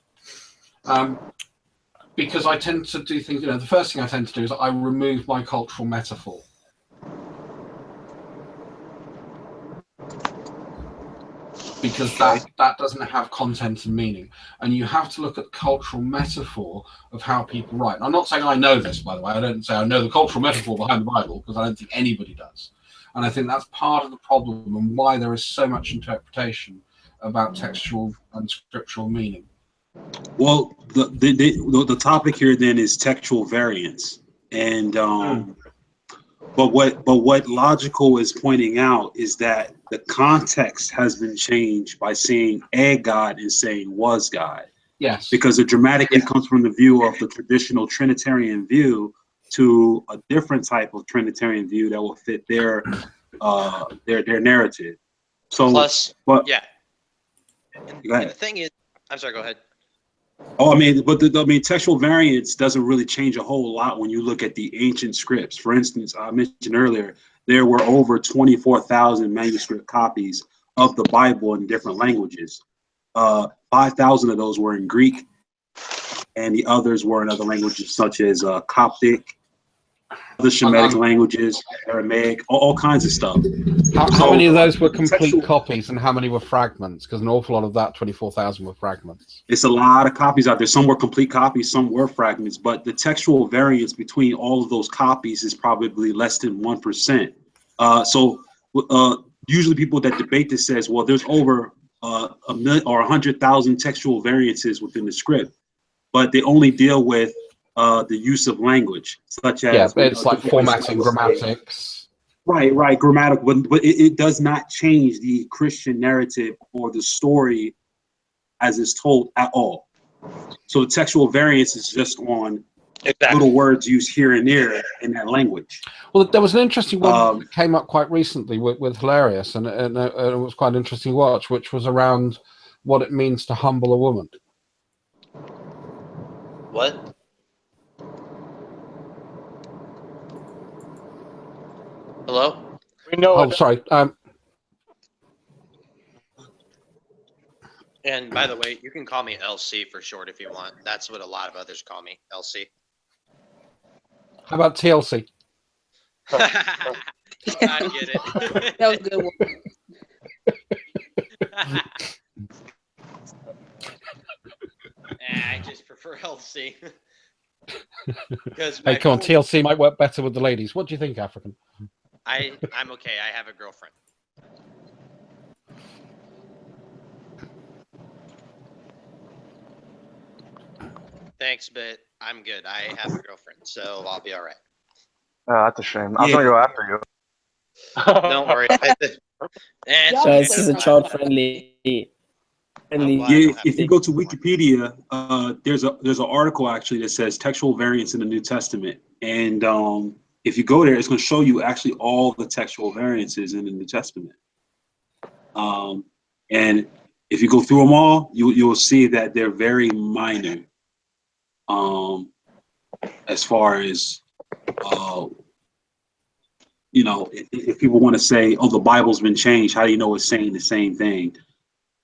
Because I tend to do things, the first thing I tend to do is I remove my cultural metaphor. Because that doesn't have content and meaning. And you have to look at the cultural metaphor of how people write. And I'm not saying I know this, by the way. I don't say I know the cultural metaphor behind the Bible, because I don't think anybody does. And I think that's part of the problem and why there is so much interpretation about textual and scriptural meaning. Well, the topic here then is textual variance, and but what Logical is pointing out is that the context has been changed by saying "a God" and saying "was God." Yes. Because it dramatically comes from the view of the traditional Trinitarian view to a different type of Trinitarian view that will fit their narrative. So, plus, but yeah. And the thing is, I'm sorry. Go ahead. Oh, textual variance doesn't really change a whole lot when you look at the ancient scripts. For instance, I mentioned earlier, there were over 24,000 manuscript copies of the Bible in different languages. 5,000 of those were in Greek, and the others were in other languages such as Coptic, other Shemitic languages, Aramaic, all kinds of stuff. How many of those were complete copies and how many were fragments? Because an awful lot of that 24,000 were fragments. It's a lot of copies out there. Some were complete copies, some were fragments, but the textual variance between all of those copies is probably less than 1%. Usually people that debate this says, well, there's over a million or 100,000 textual variances within the script, but they only deal with the use of language, such as it's like formatting, grammatics. Right, grammatical, but it does not change the Christian narrative or the story as it's told at all. So the textual variance is just on little words used here and there in that language. Well, there was an interesting one that came up quite recently with Hilarious, and it was quite an interesting watch, which was around what it means to humble a woman. What? Hello? We know. Oh, sorry. And by the way, you can call me LC for short if you want. That's what a lot of others call me, LC. How about TLC? I get it. That was a good one. I just prefer LC. Hey, come on, TLC might work better with the ladies. What do you think, African? I'm okay. I have a girlfriend. Thanks, but I'm good. I have a girlfriend, so I'll be all right. That's a shame. I was gonna go after you. Don't worry. This is a child-friendly. If you go to Wikipedia, there's an article actually that says textual variance in the New Testament, and if you go there, it's going to show you actually all the textual variances in the New Testament. And if you go through them all, you'll see that they're very minor. As far as if people want to say, "Oh, the Bible's been changed," how do you know it's saying the same thing?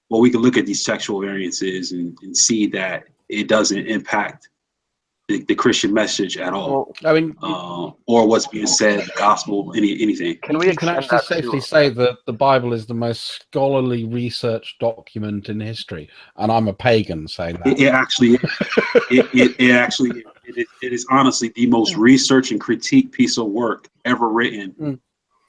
Well, we can look at these textual variances and see that it doesn't impact the Christian message at all. I mean, or what's being said, the gospel, anything. You can actually safely say that the Bible is the most scholarly researched document in history, and I'm a pagan saying that. It actually is. it is honestly the most research and critique piece of work ever written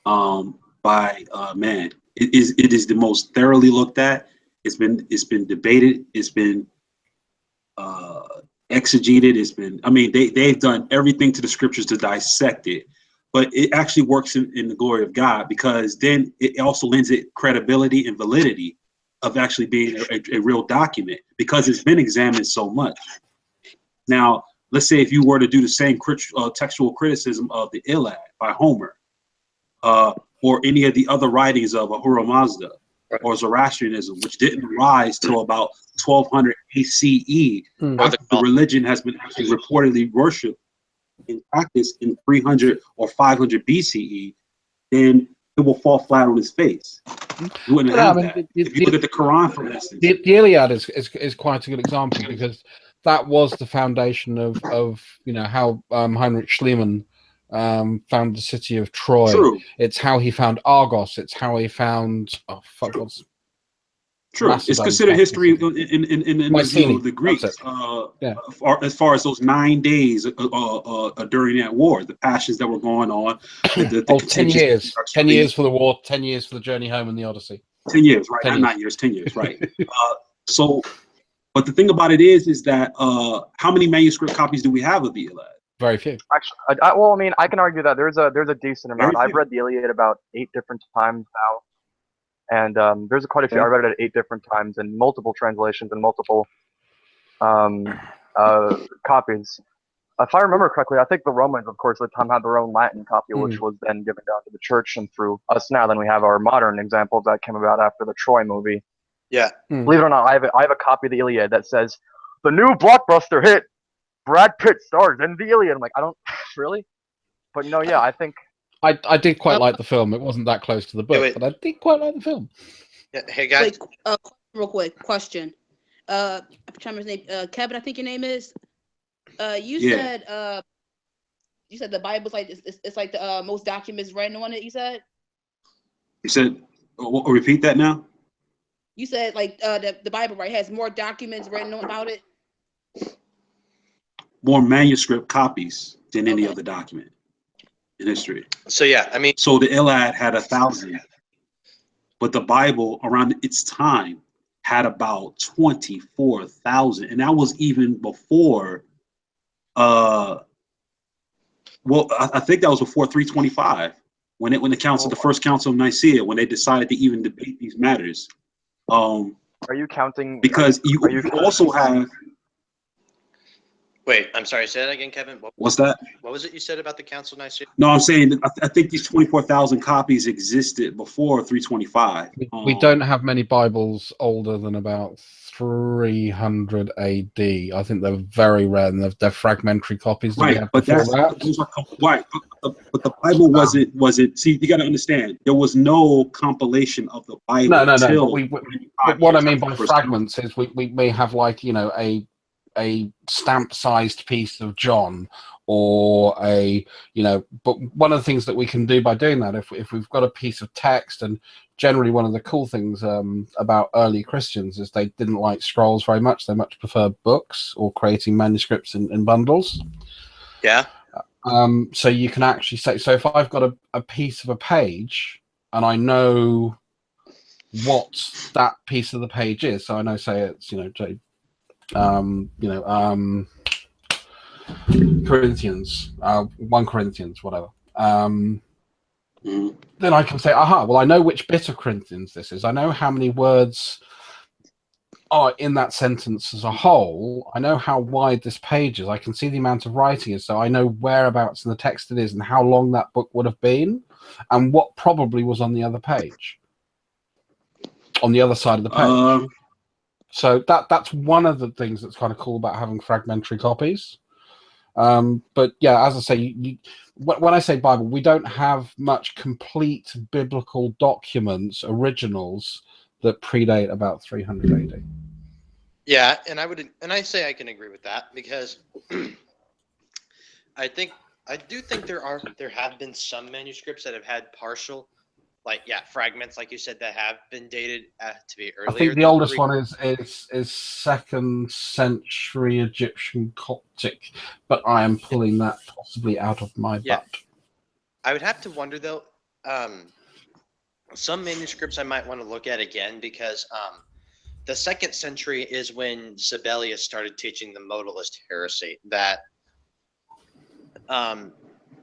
by man. It is the most thoroughly looked at. It's been debated. It's been exegeted. It's been, I mean, they've done everything to the scriptures to dissect it, but it actually works in the glory of God, because then it also lends it credibility and validity of actually being a real document, because it's been examined so much. Now, let's say if you were to do the same textual criticism of the Iliad by Homer, or any of the other writings of Ahura Mazda or Zoroastrianism, which didn't rise till about 1200 ACE, after the religion has been actually reportedly worshipped in practice in 300 or 500 BCE, then it will fall flat on its face. You wouldn't have that. If you look at the Quran, for instance. The Iliad is quite a good example, because that was the foundation of how Heinrich Schliemann found the city of Troy. True. It's how he found Argos. It's how he found True. It's considered history in the view of the Greeks. As far as those 9 days during that war, the passions that were going on. 10 years. 10 years for the war, 10 years for the journey home and the Odyssey. 10 years, right? 9 years, 10 years, right. But the thing about it is that how many manuscript copies do we have of the Iliad? Very few. Actually, well, I mean, I can argue that there's a decent amount. I've read the Iliad about 8 different times now. And there's quite a few. I read it 8 different times in multiple translations and multiple copies. If I remember correctly, I think the Romans, of course, at the time had their own Latin copy, which was then given down to the church and through us now. Then we have our modern examples that came about after the Troy movie. Yeah. Believe it or not, I have a copy of the Iliad that says, "The new blockbuster hit, Brad Pitt stars in the Iliad." I'm like, I don't really, but no, yeah, I think. I did quite like the film. It wasn't that close to the book, but I did quite like the film. Yeah, hey guys. Wait, real quick question. I'm trying to remember his name. Kevin, I think your name is. You said the Bible's like it's like the most documents written on it. You said. You said. Repeat that now. You said like the Bible, right, has more documents written about it. More manuscript copies than any other document in history. So yeah, I mean, so the Iliad had 1,000, but the Bible around its time had about 24,000, and that was even before. I think that was before 325, when the first council of Nicaea, when they decided to even debate these matters. Are you counting? Because you also have. Wait, I'm sorry. Say that again, Kevin. What's that? What was it you said about the Council of Nicaea? No, I'm saying that I think these 24,000 copies existed before 325. We don't have many Bibles older than about 300 AD. I think they're very rare, and they're fragmentary copies. Right, but those are right. But the Bible wasn't. See, you got to understand, there was no compilation of the Bible. No. But what I mean by fragments is we may have a stamp-sized piece of John, or but one of the things that we can do by doing that, if we've got a piece of text, and generally one of the cool things about early Christians is they didn't like scrolls very much. They much preferred books or creating manuscripts in bundles. Yeah. So you can actually say, so if I've got a piece of a page and I know what that piece of the page is, so I know, say it's, Corinthians, 1 Corinthians, whatever. Then I can say, well, I know which bit of Corinthians this is. I know how many words are in that sentence as a whole. I know how wide this page is. I can see the amount of writing is, so I know whereabouts in the text it is and how long that book would have been and what probably was on the other page, on the other side of the page. So that's one of the things that's kind of cool about having fragmentary copies. But yeah, as I say, when I say Bible, we don't have much complete biblical documents, originals, that predate about 300 AD. Yeah, and I say I can agree with that, because I do think there have been some manuscripts that have had partial fragments, like you said, that have been dated to be earlier. I think the than oldest one is second century Egyptian Coptic, but I am pulling that possibly out of my butt. I would have to wonder though. Some manuscripts I might want to look at again because the 2nd century is when Sibelius started teaching the modalist heresy. That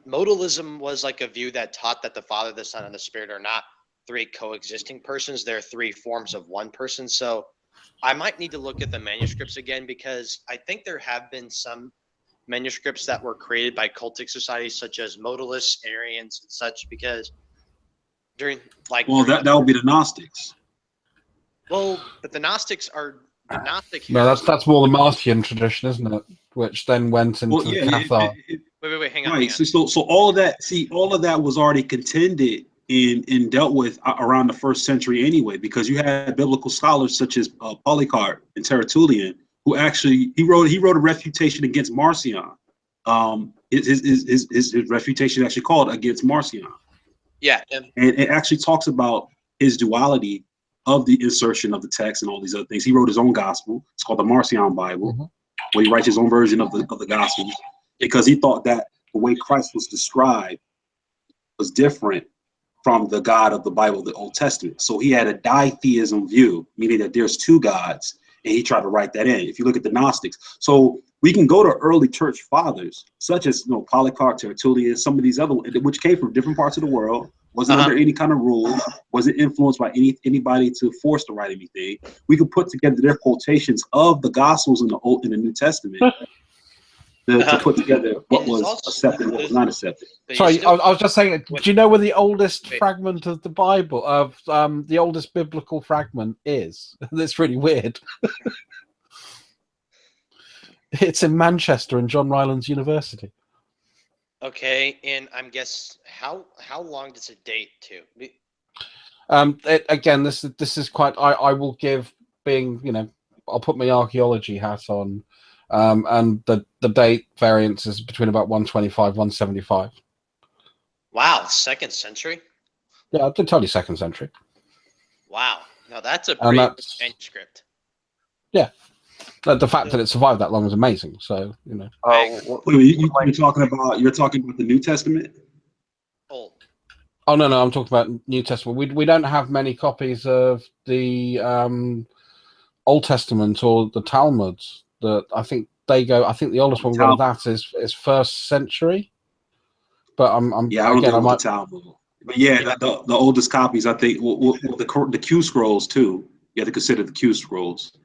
modalism was like a view that taught that the Father, the Son, and the Spirit are not 3 coexisting persons. They're 3 forms of one person. So I might need to look at the manuscripts again because I think there have been some manuscripts that were created by cultic societies such as modalists, Arians, and such because during that would be the Gnostics. Well, but the Gnostics are the Gnostic. No, that's more the Marcion tradition, isn't it? Which then went into the Cathar. Wait, hang on. Right. So all of that was already contended and dealt with around the 1st century anyway, because you had biblical scholars such as Polycarp and Tertullian, who actually he wrote a refutation against Marcion. His refutation is actually called Against Marcion. Yeah, and it actually talks about his duality of the insertion of the text and all these other things. He wrote his own gospel. It's called the Marcion Bible, where he writes his own version of the Gospels, because he thought that the way Christ was described was different from the God of the Bible, the Old Testament. So he had a ditheism view, meaning that there's 2 gods, and he tried to write that in. If you look at the Gnostics, so we can go to early church fathers, such as Polycarp, Tertullian, some of these other, which came from different parts of the world, wasn't under any kind of rules, wasn't influenced by anybody to force to write anything. We could put together their quotations of the Gospels in the New Testament to put together what was accepted and what was not accepted. Sorry, I was just saying, do you know where the oldest fragment of the Bible, the oldest biblical fragment is? That's really weird. It's in Manchester in John Rylands University. Okay, and I'm guess how long does it date to? Again, this is quite. I will give being I'll put my archaeology hat on, and the date variance is between about 125, 175. Wow, 2nd century. Yeah, I did tell you 2nd century. Wow, now that's a pretty manuscript. Yeah. The fact that it survived that long is amazing. So you're talking about the New Testament. Old. Oh no, I'm talking about New Testament. We don't have many copies of the Old Testament or the Talmuds. I think the oldest one we got of that is 1st century. But I don't think the Talmud. But the oldest copies, I think, the Q scrolls too. You have to consider the Q scrolls.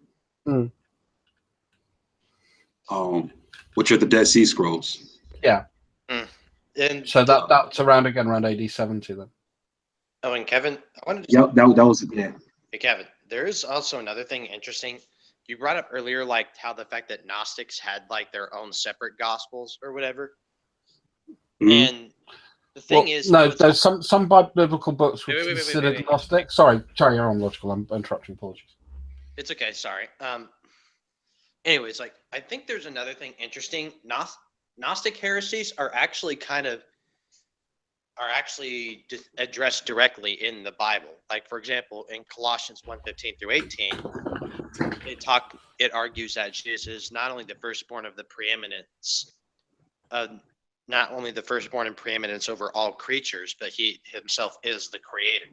Which are the Dead Sea Scrolls. Yeah. And so that's around AD 70 then. Oh, and Kevin, I wanted to. Yep, that was it. Yeah. Hey, Kevin, there is also another thing interesting. You brought up earlier, like how the fact that Gnostics had like their own separate gospels or whatever. And the thing is, there's some biblical books were considered Gnostic. Sorry, you're on logical. I'm interrupting. Apologies. It's okay. Sorry. Anyways, I think there's another thing interesting. Gnostic heresies are actually addressed directly in the Bible. Like, for example, in Colossians 1:15 through 18, it argues that Jesus is not only the firstborn of the preeminence, not only the firstborn in preeminence over all creatures, but he himself is the creator,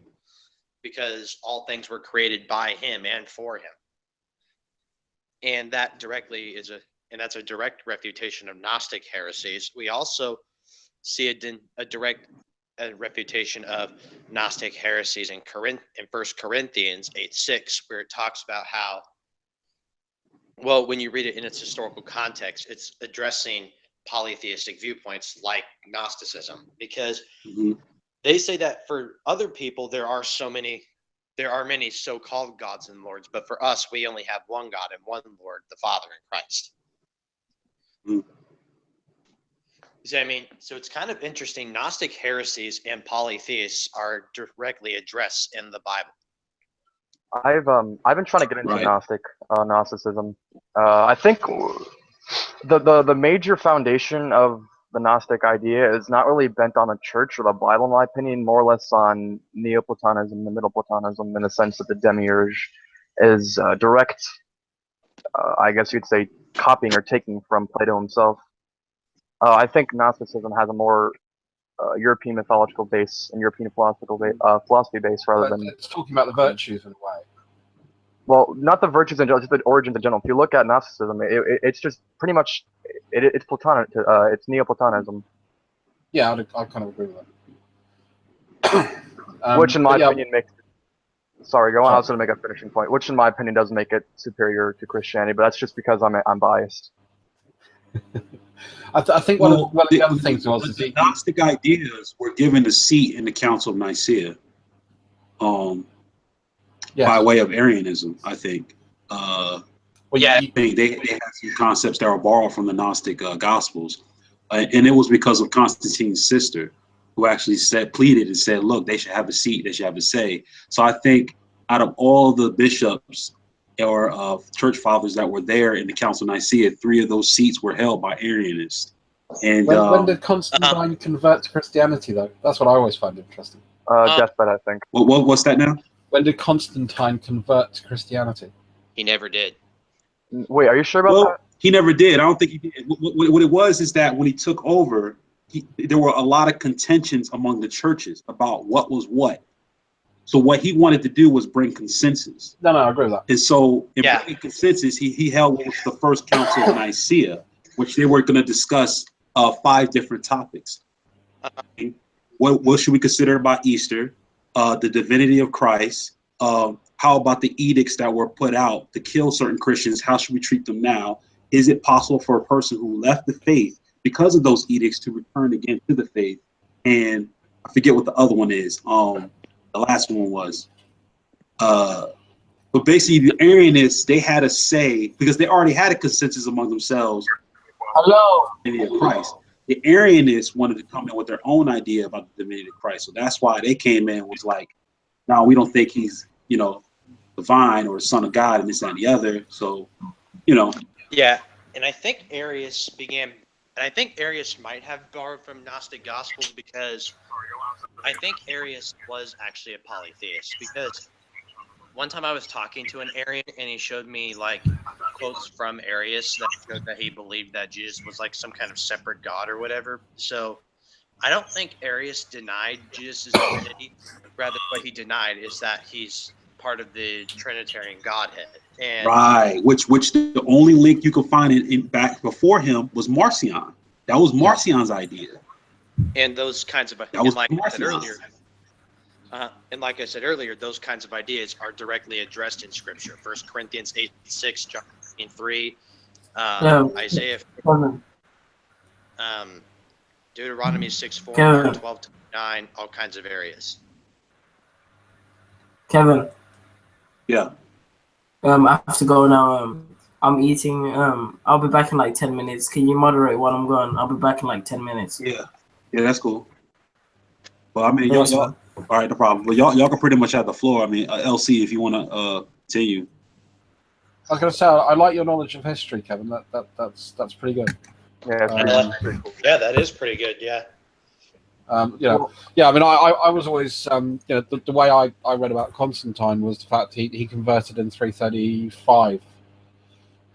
because all things were created by him and for him. And that directly that's a direct refutation of Gnostic heresies. We also see a direct refutation of Gnostic heresies in 1 Corinthians 8:6, where it talks about how, well, when you read it in its historical context, it's addressing polytheistic viewpoints like Gnosticism, because they say that for other people there are many so-called gods and lords, but for us, we only have one God and one Lord, the Father in Christ. See what I mean? So it's kind of interesting. Gnostic heresies and polytheists are directly addressed in the Bible. I've been trying to get into Gnosticism. I think the major foundation of the Gnostic idea is not really bent on the church or the Bible, in my opinion, more or less on Neoplatonism, the Middle Platonism, in the sense that the demiurge is direct, I guess you'd say, copying or taking from Plato himself. I think Gnosticism has a more European mythological base and European philosophy base rather than. It's talking about the virtues in a way. Well, not the virtues and just the origins in general. If you look at Gnosticism, it's just pretty much it's Platonic. It's Neoplatonism. Yeah, I kind of agree with that. Which, in my opinion, makes. Sorry, go on. I was going to make a finishing point. Which, in my opinion, does make it superior to Christianity, but that's just because I'm biased. I think one of the other things was the Gnostic ideas were given a seat in the Council of Nicaea. Yes. By way of Arianism, I think. Well, yeah, they have some concepts that are borrowed from the Gnostic Gospels, and it was because of Constantine's sister, who actually pleaded and said, "Look, they should have a seat. They should have a say." So I think out of all the bishops or church fathers that were there in the Council of Nicaea, 3 of those seats were held by Arianists. And when did Constantine convert to Christianity, though? That's what I always find interesting. Deathbed, I think. What's that now? When did Constantine convert to Christianity? He never did. Wait, are you sure about that? He never did. I don't think he did. What it was is that when he took over, there were a lot of contentions among the churches about what was what. So what he wanted to do was bring consensus. No, I agree with that. And so in bringing consensus, he held what was the first Council of Nicaea, which they were going to discuss 5 different topics. What should we consider about Easter? The divinity of Christ. How about the edicts that were put out to kill certain Christians? How should we treat them now? Is it possible for a person who left the faith because of those edicts to return again to the faith? And I forget what the other one is. The last one was. But basically, the Arianists, they had a say because they already had a consensus among themselves. Hello. Of Christ. The Arianists wanted to come in with their own idea about the divinity of Christ. So that's why they came in and was like, no, we don't think he's, divine or son of God and this and the other. So, Yeah, and I think Arius might have borrowed from Gnostic Gospels because I think Arius was actually a polytheist, because one time I was talking to an Arian and he showed me like quotes from Arius that showed that he believed that Jesus was like some kind of separate God or whatever. So I don't think Arius denied Jesus' divinity. Rather, what he denied is that he's part of the Trinitarian Godhead. And right, which the only link you could find in back before him was Marcion. That was Marcion's idea. And those kinds of and like I said earlier, those kinds of ideas are directly addressed in Scripture. 1 Corinthians 8:6, John 3, Isaiah, Deuteronomy 6:4, Mark 12:9, all kinds of areas. Kevin. Yeah. I have to go now. I'm eating. I'll be back in like 10 minutes. Can you moderate while I'm gone? I'll be back in like 10 minutes. Yeah, that's cool. Well, I mean, y'all all right, no problem. Well, y'all can pretty much have the floor. I mean, LC, if you want to continue. I was going to say, I like your knowledge of history, Kevin. That's pretty good. Yeah, yeah, that is pretty good. Yeah. I mean, I was always, the way I read about Constantine was the fact he converted in 335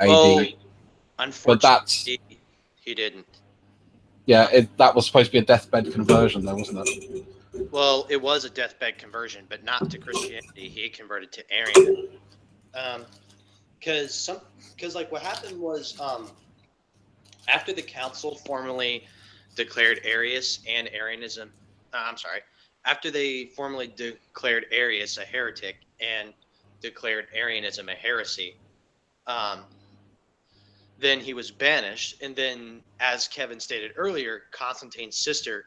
AD. Well, unfortunately, he didn't. Yeah, that was supposed to be a deathbed conversion, though, wasn't it? Well, it was a deathbed conversion, but not to Christianity. He converted to Arianism. Because like what happened was, after the council formally declared Arius and Arianism, after they formally declared Arius a heretic and declared Arianism a heresy, then he was banished. And then, as Kevin stated earlier, Constantine's sister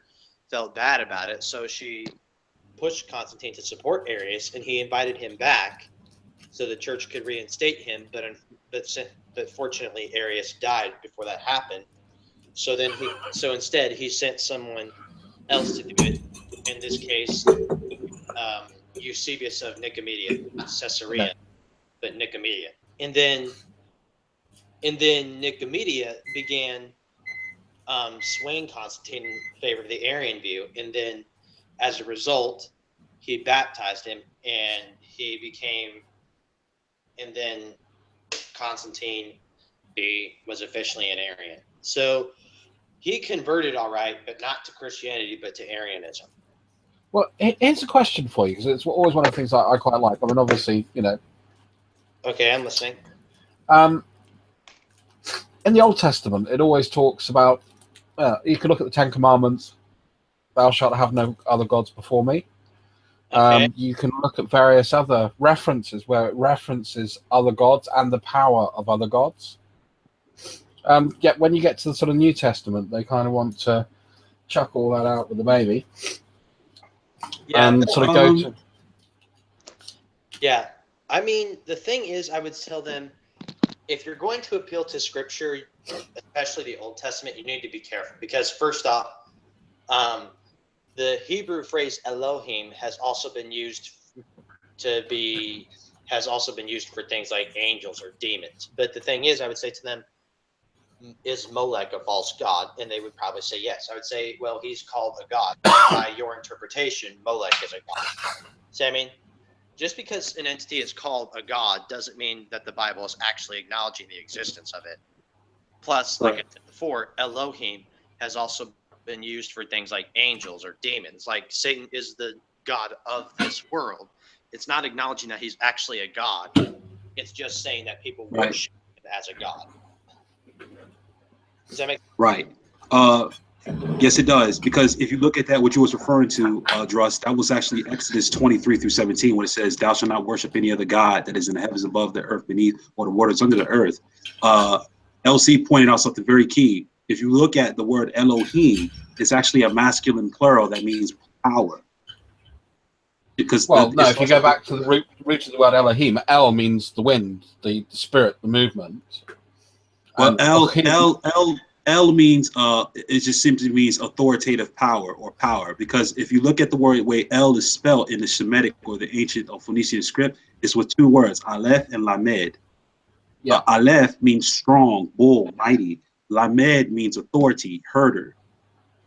felt bad about it, so she pushed Constantine to support Arius, and he invited him back so the church could reinstate him. But fortunately, Arius died before that happened. So instead, he sent someone else to do it. In this case, Eusebius of Nicomedia, not Caesarea, but Nicomedia. And then Nicomedia began swaying Constantine in favor of the Arian view, and then as a result, he baptized him, and then Constantine was officially an Arian. So he converted all right, but not to Christianity, but to Arianism. Well, here's a question for you, because it's always one of the things I quite like. I mean, obviously, Okay, I'm listening. In the Old Testament, it always talks about, you can look at the Ten Commandments, thou shalt have no other gods before me. Okay. You can look at various other references where it references other gods and the power of other gods. Yet when you get to the sort of New Testament, they kind of want to chuck all that out with the baby. Yeah, and sort of go to. Yeah. I mean, the thing is, I would tell them, if you're going to appeal to Scripture, especially the Old Testament, you need to be careful, because first off, the Hebrew phrase Elohim has also been used for things like angels or demons. But the thing is, I would say to them, is Molech a false god? And they would probably say yes. I would say, well, he's called a god. By your interpretation, Molech is a god. See what I mean? Just because an entity is called a god doesn't mean that the Bible is actually acknowledging the existence of it. Plus, like I said before, Elohim has also been used for things like angels or demons. Like Satan is the god of this world. It's not acknowledging that he's actually a god. It's just saying that people worship him as a god. Does that make sense? Right. Yes, it does. Because if you look at that, what you was referring to, Druss, that was actually Exodus 23-17, when it says, "Thou shalt not worship any other god that is in the heavens above, the earth beneath, or the waters under the earth." LC pointed out something very key. If you look at the word Elohim, it's actually a masculine plural that means power. Because if you go back to the root of the word Elohim, El means the wind, the spirit, the movement. Well, El means it just simply means authoritative power or power, because if you look at the way El is spelled in the Shemitic or the ancient or Phoenician script, it's with two words, Aleph and Lamed. Yeah. Aleph means strong, bull, mighty. Lamed means authority, herder.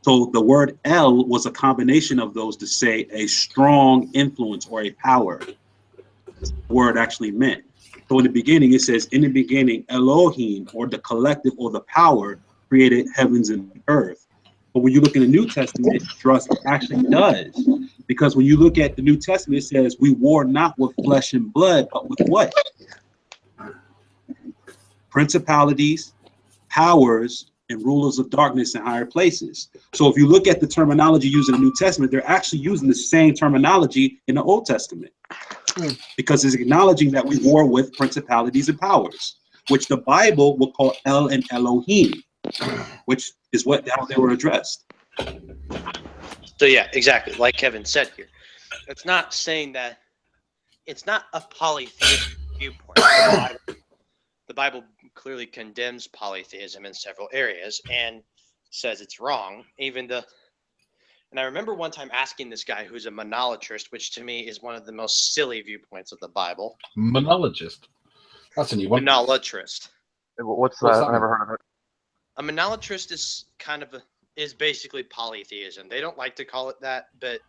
So the word El was a combination of those to say a strong influence or a power. That's what the word actually meant. So in the beginning, it says, in the beginning, Elohim, or the collective or the power, created heavens and earth. But when you look in the New Testament, trust it actually does. Because when you look at the New Testament, it says, we war not with flesh and blood, but with what? Principalities, powers, and rulers of darkness in higher places. So if you look at the terminology used in the New Testament, they're actually using the same terminology in the Old Testament. Because it's acknowledging that we war with principalities and powers, which the Bible will call El and Elohim, which is how they were addressed. So yeah, exactly. Like Kevin said here, it's not saying that it's not a polytheistic viewpoint. The Bible clearly condemns polytheism in several areas and says it's wrong, and I remember one time asking this guy who's a monologist, which to me is one of the most silly viewpoints of the Bible. Monologist? That's a new one. Monologist. What's that? I never heard of it. A monologist is basically polytheism. They don't like to call it that, but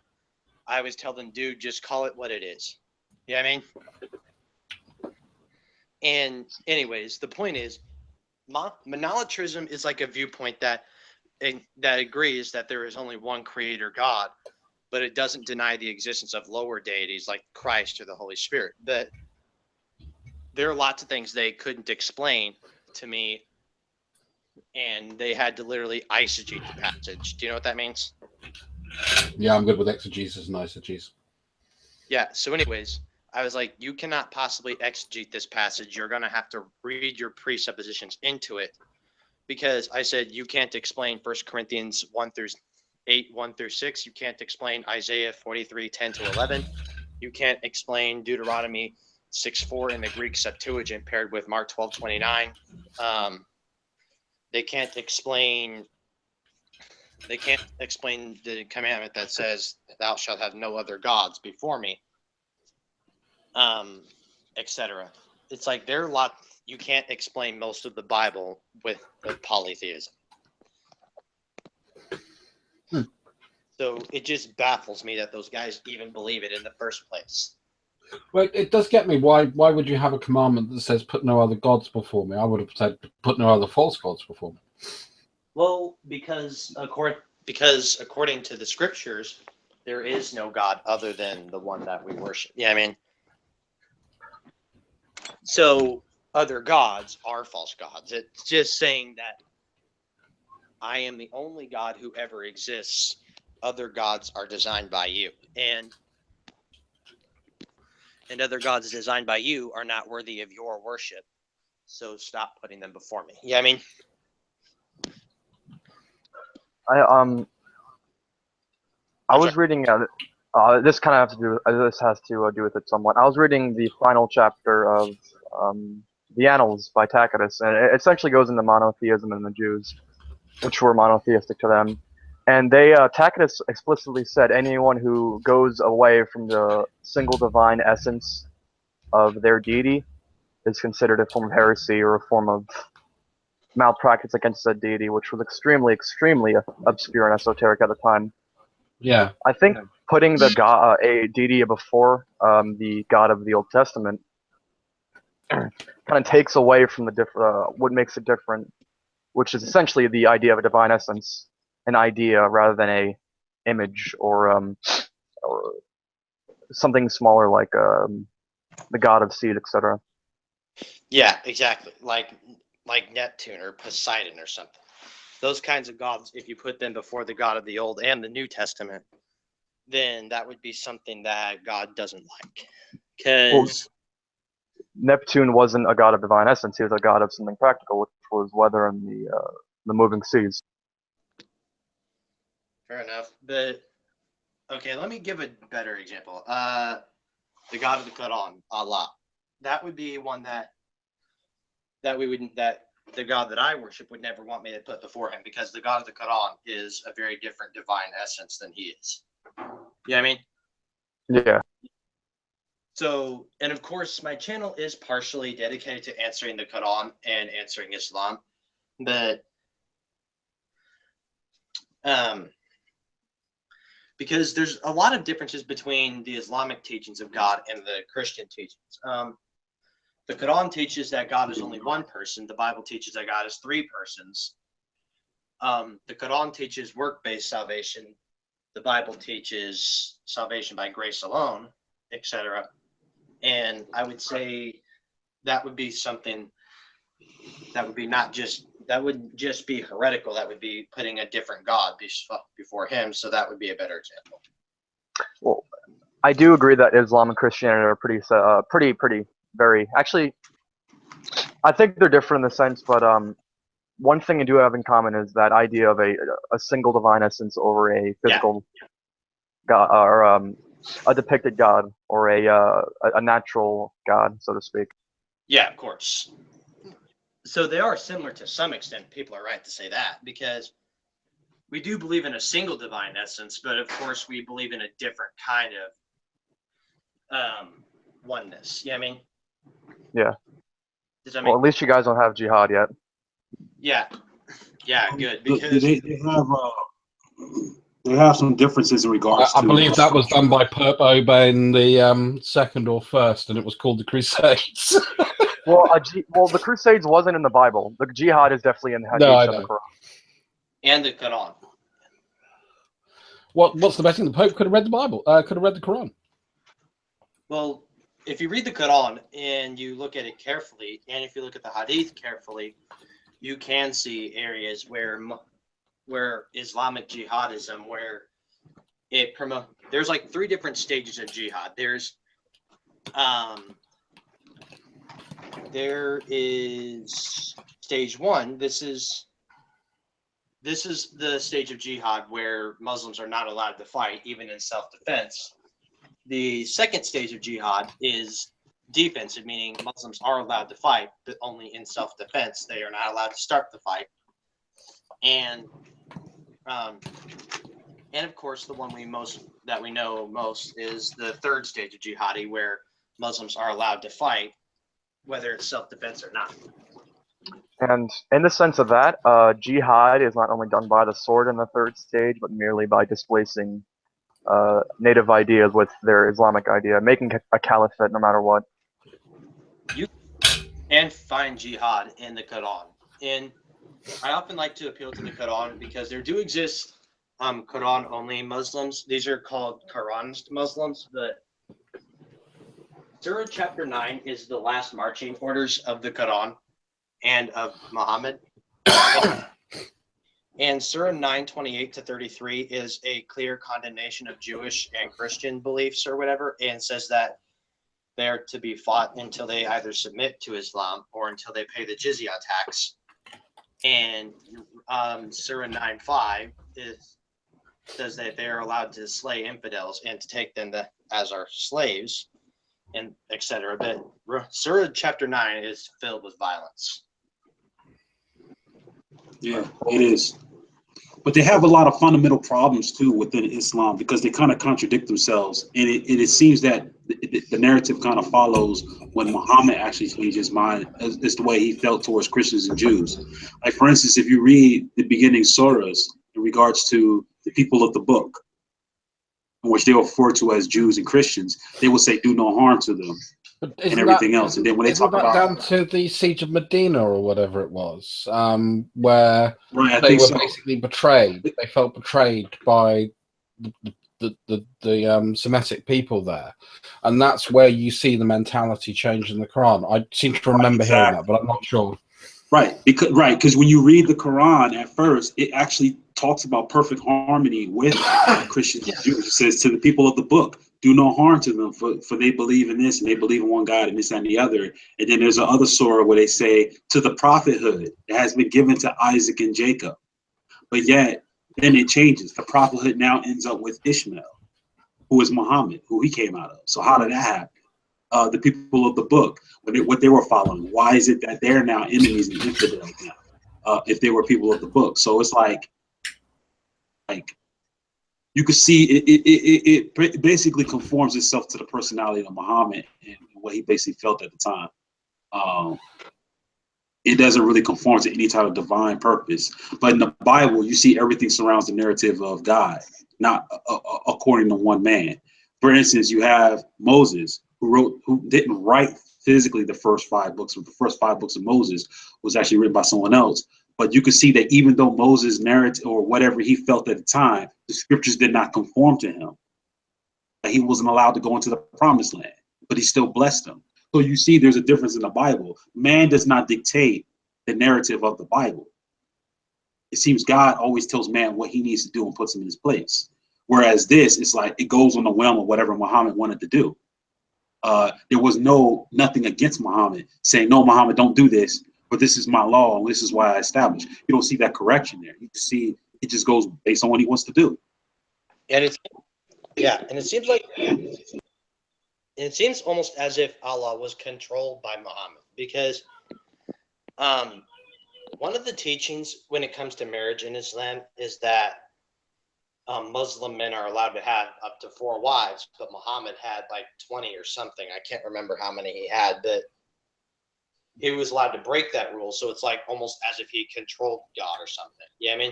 I always tell them, dude, just call it what it is. You know what I mean? And anyways, the point is, monolatrism is like a viewpoint that agrees that there is only one creator God, but it doesn't deny the existence of lower deities like Christ or the Holy Spirit. But there are lots of things they couldn't explain to me, and they had to literally eisegete the passage. Do you know what that means? Yeah, I'm good with exegesis and eisegesis. Yeah, so anyways, I was like, you cannot possibly exegete this passage. You're going to have to read your presuppositions into it. Because I said, you can't explain 1 Corinthians 1-8, 1-6. You can't explain Isaiah 43, 10-11. You can't explain Deuteronomy 6:4 in the Greek Septuagint paired with Mark 12:29. They can't explain the commandment that says, thou shalt have no other gods before me, etc. It's like there are a lot. You can't explain most of the Bible with polytheism. So it just baffles me that those guys even believe it in the first place. Well, it does get me. Why would you have a commandment that says put no other gods before me? I would have said put no other false gods before me. Well, because according to the scriptures, there is no God other than the one that we worship. Yeah, I mean, so other gods are false gods. It's just saying that I am the only God who ever exists. Other gods are designed by you, and other gods designed by you are not worthy of your worship. So stop putting them before me. Yeah, I mean, I was reading. This kind of has to do. This has to do with it somewhat. I was reading the final chapter of the Annals by Tacitus, and it essentially goes into monotheism and the Jews, which were monotheistic to them. And Tacitus explicitly said anyone who goes away from the single divine essence of their deity is considered a form of heresy or a form of malpractice against said deity, which was extremely, extremely obscure and esoteric at the time. Yeah. I think putting the god, a deity before the God of the Old Testament kind of takes away from the what makes it different, which is essentially the idea of a divine essence, an idea rather than a image or something smaller like the god of seed, etc. yeah, exactly. Like Neptune or Poseidon or something. Those kinds of gods, if you put them before the God of the Old and the New Testament, then that would be something that God doesn't like. Because Neptune wasn't a god of divine essence; he was a god of something practical, which was weather and the moving seas. fair enough, but okay, let me give a better example. The God of the Quran, Allah. That would be one that the God that I worship would never want me to put before him, because the God of the Quran is a very different divine essence than he is. You know what I mean? Yeah. So, and of course, my channel is partially dedicated to answering the Quran and answering Islam, but because there's a lot of differences between the Islamic teachings of God and the Christian teachings. The Quran teaches that God is only one person. The Bible teaches that God is three persons. The Quran teaches work-based salvation. The Bible teaches salvation by grace alone, etc. And I would say that would be something that would be that wouldn't just be heretical. That would be putting a different God before him. So that would be a better example. Well, I do agree that Islam and Christianity are pretty very. Actually, I think they're different in the sense, but one thing they do have in common is that idea of a single divine essence over a physical God, or a depicted God, or a natural God, so to speak. Yeah, of course. So they are similar to some extent. People are right to say that, because we do believe in a single divine essence, but of course we believe in a different kind of oneness. You know what I mean? Yeah. Does that Well, make at least you guys don't have jihad yet. Yeah. Yeah, good. Because they have some differences in regards to. I believe that was done by Pope Urban the second or first, and it was called the Crusades. Well, the Crusades wasn't in the Bible. The jihad is definitely in the Hadiths and the Quran. And the Quran. What's the best thing? The Pope could have read the Bible. Could have read the Quran. Well, if you read the Quran and you look at it carefully, and if you look at the Hadith carefully, you can see areas where Islamic jihadism, where it there's like 3 different stages of jihad. There is stage 1. This is the stage of jihad where Muslims are not allowed to fight, even in self-defense. The second stage of jihad is defensive, meaning Muslims are allowed to fight, but only in self-defense. They are not allowed to start the fight. And of course, the one we know most is the third stage of jihadi, where Muslims are allowed to fight, whether it's self-defense or not. And in the sense of that, jihad is not only done by the sword in the third stage, but merely by displacing native ideas with their Islamic idea, making a caliphate no matter what. You can find jihad in the Quran. And I often like to appeal to the Quran because there do exist Quran-only Muslims. These are called Quranist Muslims. But Surah chapter 9 is the last marching orders of the Quran and of Muhammad. And Surah 9:28 to 33 is a clear condemnation of Jewish and Christian beliefs or whatever, and says that they're to be fought until they either submit to Islam or until they pay the jizya tax. And Surah 9:5 says that they are allowed to slay infidels and to take them as our slaves, and etc. But Surah chapter 9 is filled with violence. Yeah, it is. But they have a lot of fundamental problems too within Islam because they kind of contradict themselves, and it seems that the narrative kind of follows when Muhammad actually changed his mind as the way he felt towards Christians and Jews. Like for instance, if you read the beginning surahs in regards to the people of the book, in which they were referred to as Jews and Christians, they would say do no harm to them. And everything else. And then when they talk about down to the siege of Medina or whatever it was, where right, they were basically betrayed. They felt betrayed by the Semitic people there, and that's where you see the mentality change in the Quran. I seem to remember hearing that, but I'm not sure. Right, because when you read the Quran at first, it actually talks about perfect harmony with Christians and Jews. It says to the people of the book, do no harm to them, for they believe in this and they believe in one God and this and the other. And then there's another surah where they say to the prophethood that has been given to Isaac and Jacob. But yet, then it changes. The prophethood now ends up with Ishmael, who is Muhammad, who he came out of. So how did that happen? The people of the book, what they were following. Why is it that they're now enemies and infidels now? If they were people of the book, so it's like you could see it basically conforms itself to the personality of Muhammad and what he basically felt at the time. It doesn't really conform to any type of divine purpose. But in the Bible, you see everything surrounds the narrative of God, not according to one man. For instance, you have Moses, who didn't write physically the first 5 books. The first 5 books of Moses was actually written by someone else. But you could see that even though Moses' narrative or whatever he felt at the time, the scriptures did not conform to him. He wasn't allowed to go into the promised land, but he still blessed them. So you see there's a difference in the Bible. Man does not dictate the narrative of the Bible. It seems God always tells man what he needs to do and puts him in his place. Whereas this, it's like it goes on the whim of whatever Muhammad wanted to do. There was nothing against Muhammad saying, no, Muhammad, don't do this, but this is my law and this is why I established. You don't see that correction there. You see it just goes based on what he wants to do. And it seems almost as if Allah was controlled by Muhammad, because one of the teachings when it comes to marriage in Islam is that Muslim men are allowed to have up to 4 wives, but Muhammad had like 20 or something. I can't remember how many he had, but he was allowed to break that rule. So it's like almost as if he controlled God or something. You know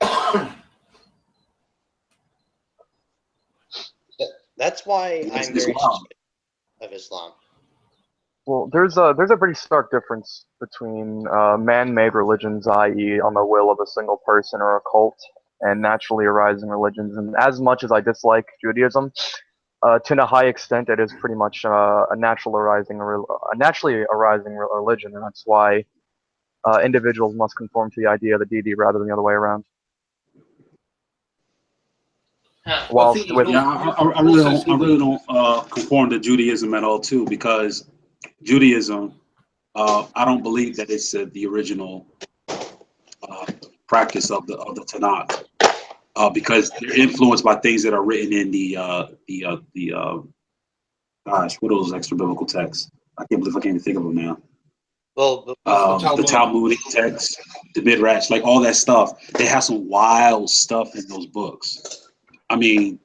what I mean? That's why I'm very suspicious of Islam. Well, there's a pretty stark difference between man-made religions, i.e. on the will of a single person or a cult, and naturally arising religions. And as much as I dislike Judaism, to a high extent, it is pretty much a naturally arising religion, and that's why individuals must conform to the idea of the deity rather than the other way around. I really don't conform to Judaism at all, too, because Judaism, I don't believe that it's the original practice of the Tanakh, because they're influenced by things that are written in what are those extra biblical texts? I can't believe I can't even think of them now. Well, the Talmudic texts, the Midrash, like all that stuff. They have some wild stuff in those books. I mean,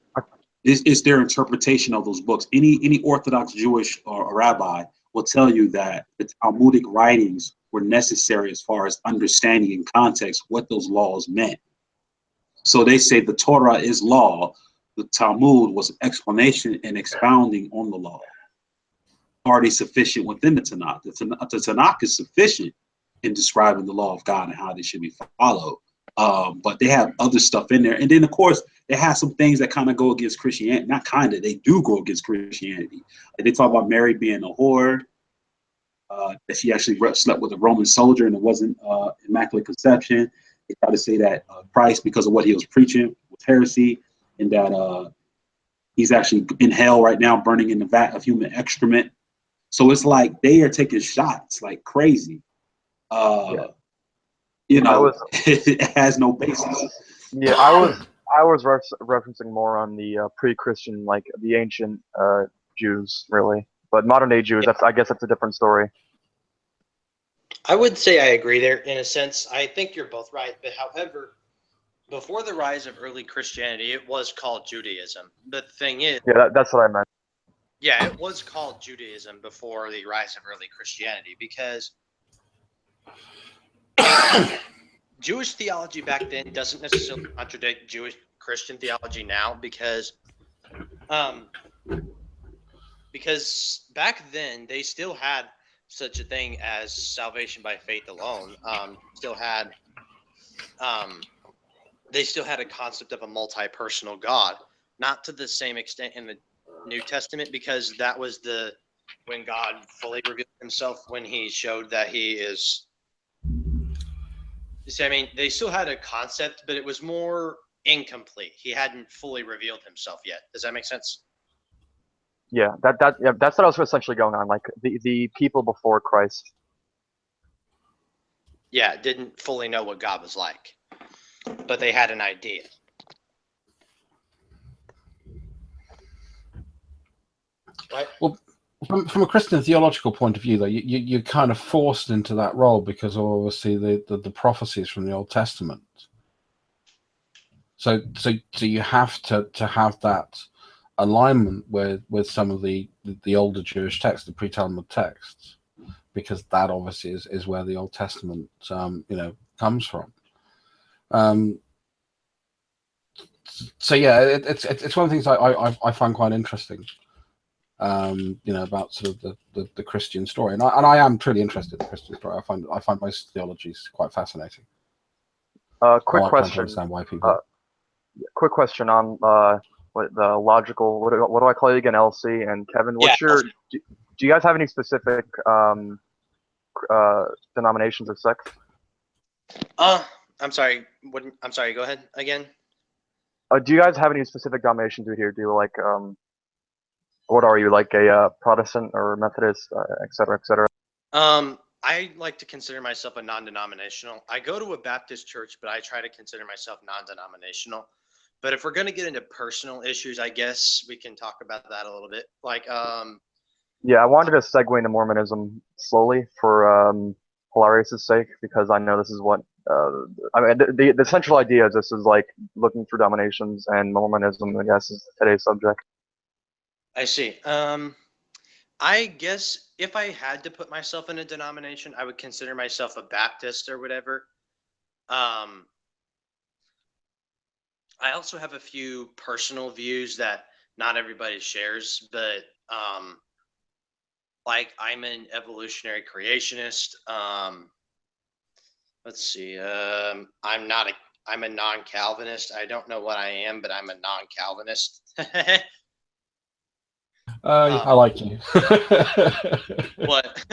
it's their interpretation of those books. Any Orthodox Jewish or rabbi will tell you that the Talmudic writings were necessary as far as understanding in context what those laws meant. So they say the Torah is law. The Talmud was explanation and expounding on the law. Already sufficient within the Tanakh. The Tanakh is sufficient in describing the law of God and how they should be followed. But they have other stuff in there. And then, of course, they have some things that kind of go against Christianity. Not kind of, they do go against Christianity. Like they talk about Mary being a whore, that she actually slept with a Roman soldier and it wasn't immaculate conception. They try to say that Christ, because of what he was preaching, was heresy, and that he's actually in hell right now, burning in the vat of human excrement. So it's like they are taking shots like crazy. You know, it has no basis. Yeah, I was referencing more on the pre-Christian, like the ancient Jews, really. But modern day Jews, I guess that's a different story. I would say I agree there in a sense. I think you're both right. But however, before the rise of early Christianity, it was called Judaism. But the thing is, yeah, that's what I meant. Yeah, it was called Judaism before the rise of early Christianity because Jewish theology back then doesn't necessarily contradict Jewish Christian theology now because back then they still had such a thing as salvation by faith alone. They still had a concept of a multi-personal God, not to the same extent in the New Testament, because that was when God fully revealed himself, when he showed that he is. I mean, they still had a concept, but it was more incomplete. He hadn't fully revealed himself yet. Does that make sense? Yeah, that's what I was essentially going on. Like the people before Christ. Yeah, didn't fully know what God was like, but they had an idea. Right. Well, from a Christian theological point of view, though, you're kind of forced into that role because of obviously the prophecies from the Old Testament. So you have to have that alignment with some of the older Jewish texts, the pre-Talmud texts, because that obviously is where the Old Testament comes from. So yeah, it's one of the things I find quite interesting. About sort of the Christian story, and I am truly interested in the Christian story. I find most theologies quite fascinating. Quick question. To understand why people. Quick question on what the logical. What do I call you again, LC and Kevin? What's your? Do you guys have any specific denominations of sects? I'm sorry. I'm sorry. Go ahead again. Do you guys have any specific denominations here? Do you like what are you, like a Protestant or Methodist, et cetera, et cetera? I like to consider myself a non-denominational. I go to a Baptist church, but I try to consider myself non-denominational. But if we're going to get into personal issues, I guess we can talk about that a little bit. Like, yeah, I wanted to segue into Mormonism slowly for hilarious' sake, because I know this is what I mean. The central idea of this is like looking for dominations, and Mormonism, I guess, is today's subject. I see. I guess if I had to put myself in a denomination, I would consider myself a Baptist or whatever. I also have a few personal views that not everybody shares, but like I'm an evolutionary creationist. Let's see. I'm a non-Calvinist. I don't know what I am, but I'm a non-Calvinist. I like you. What?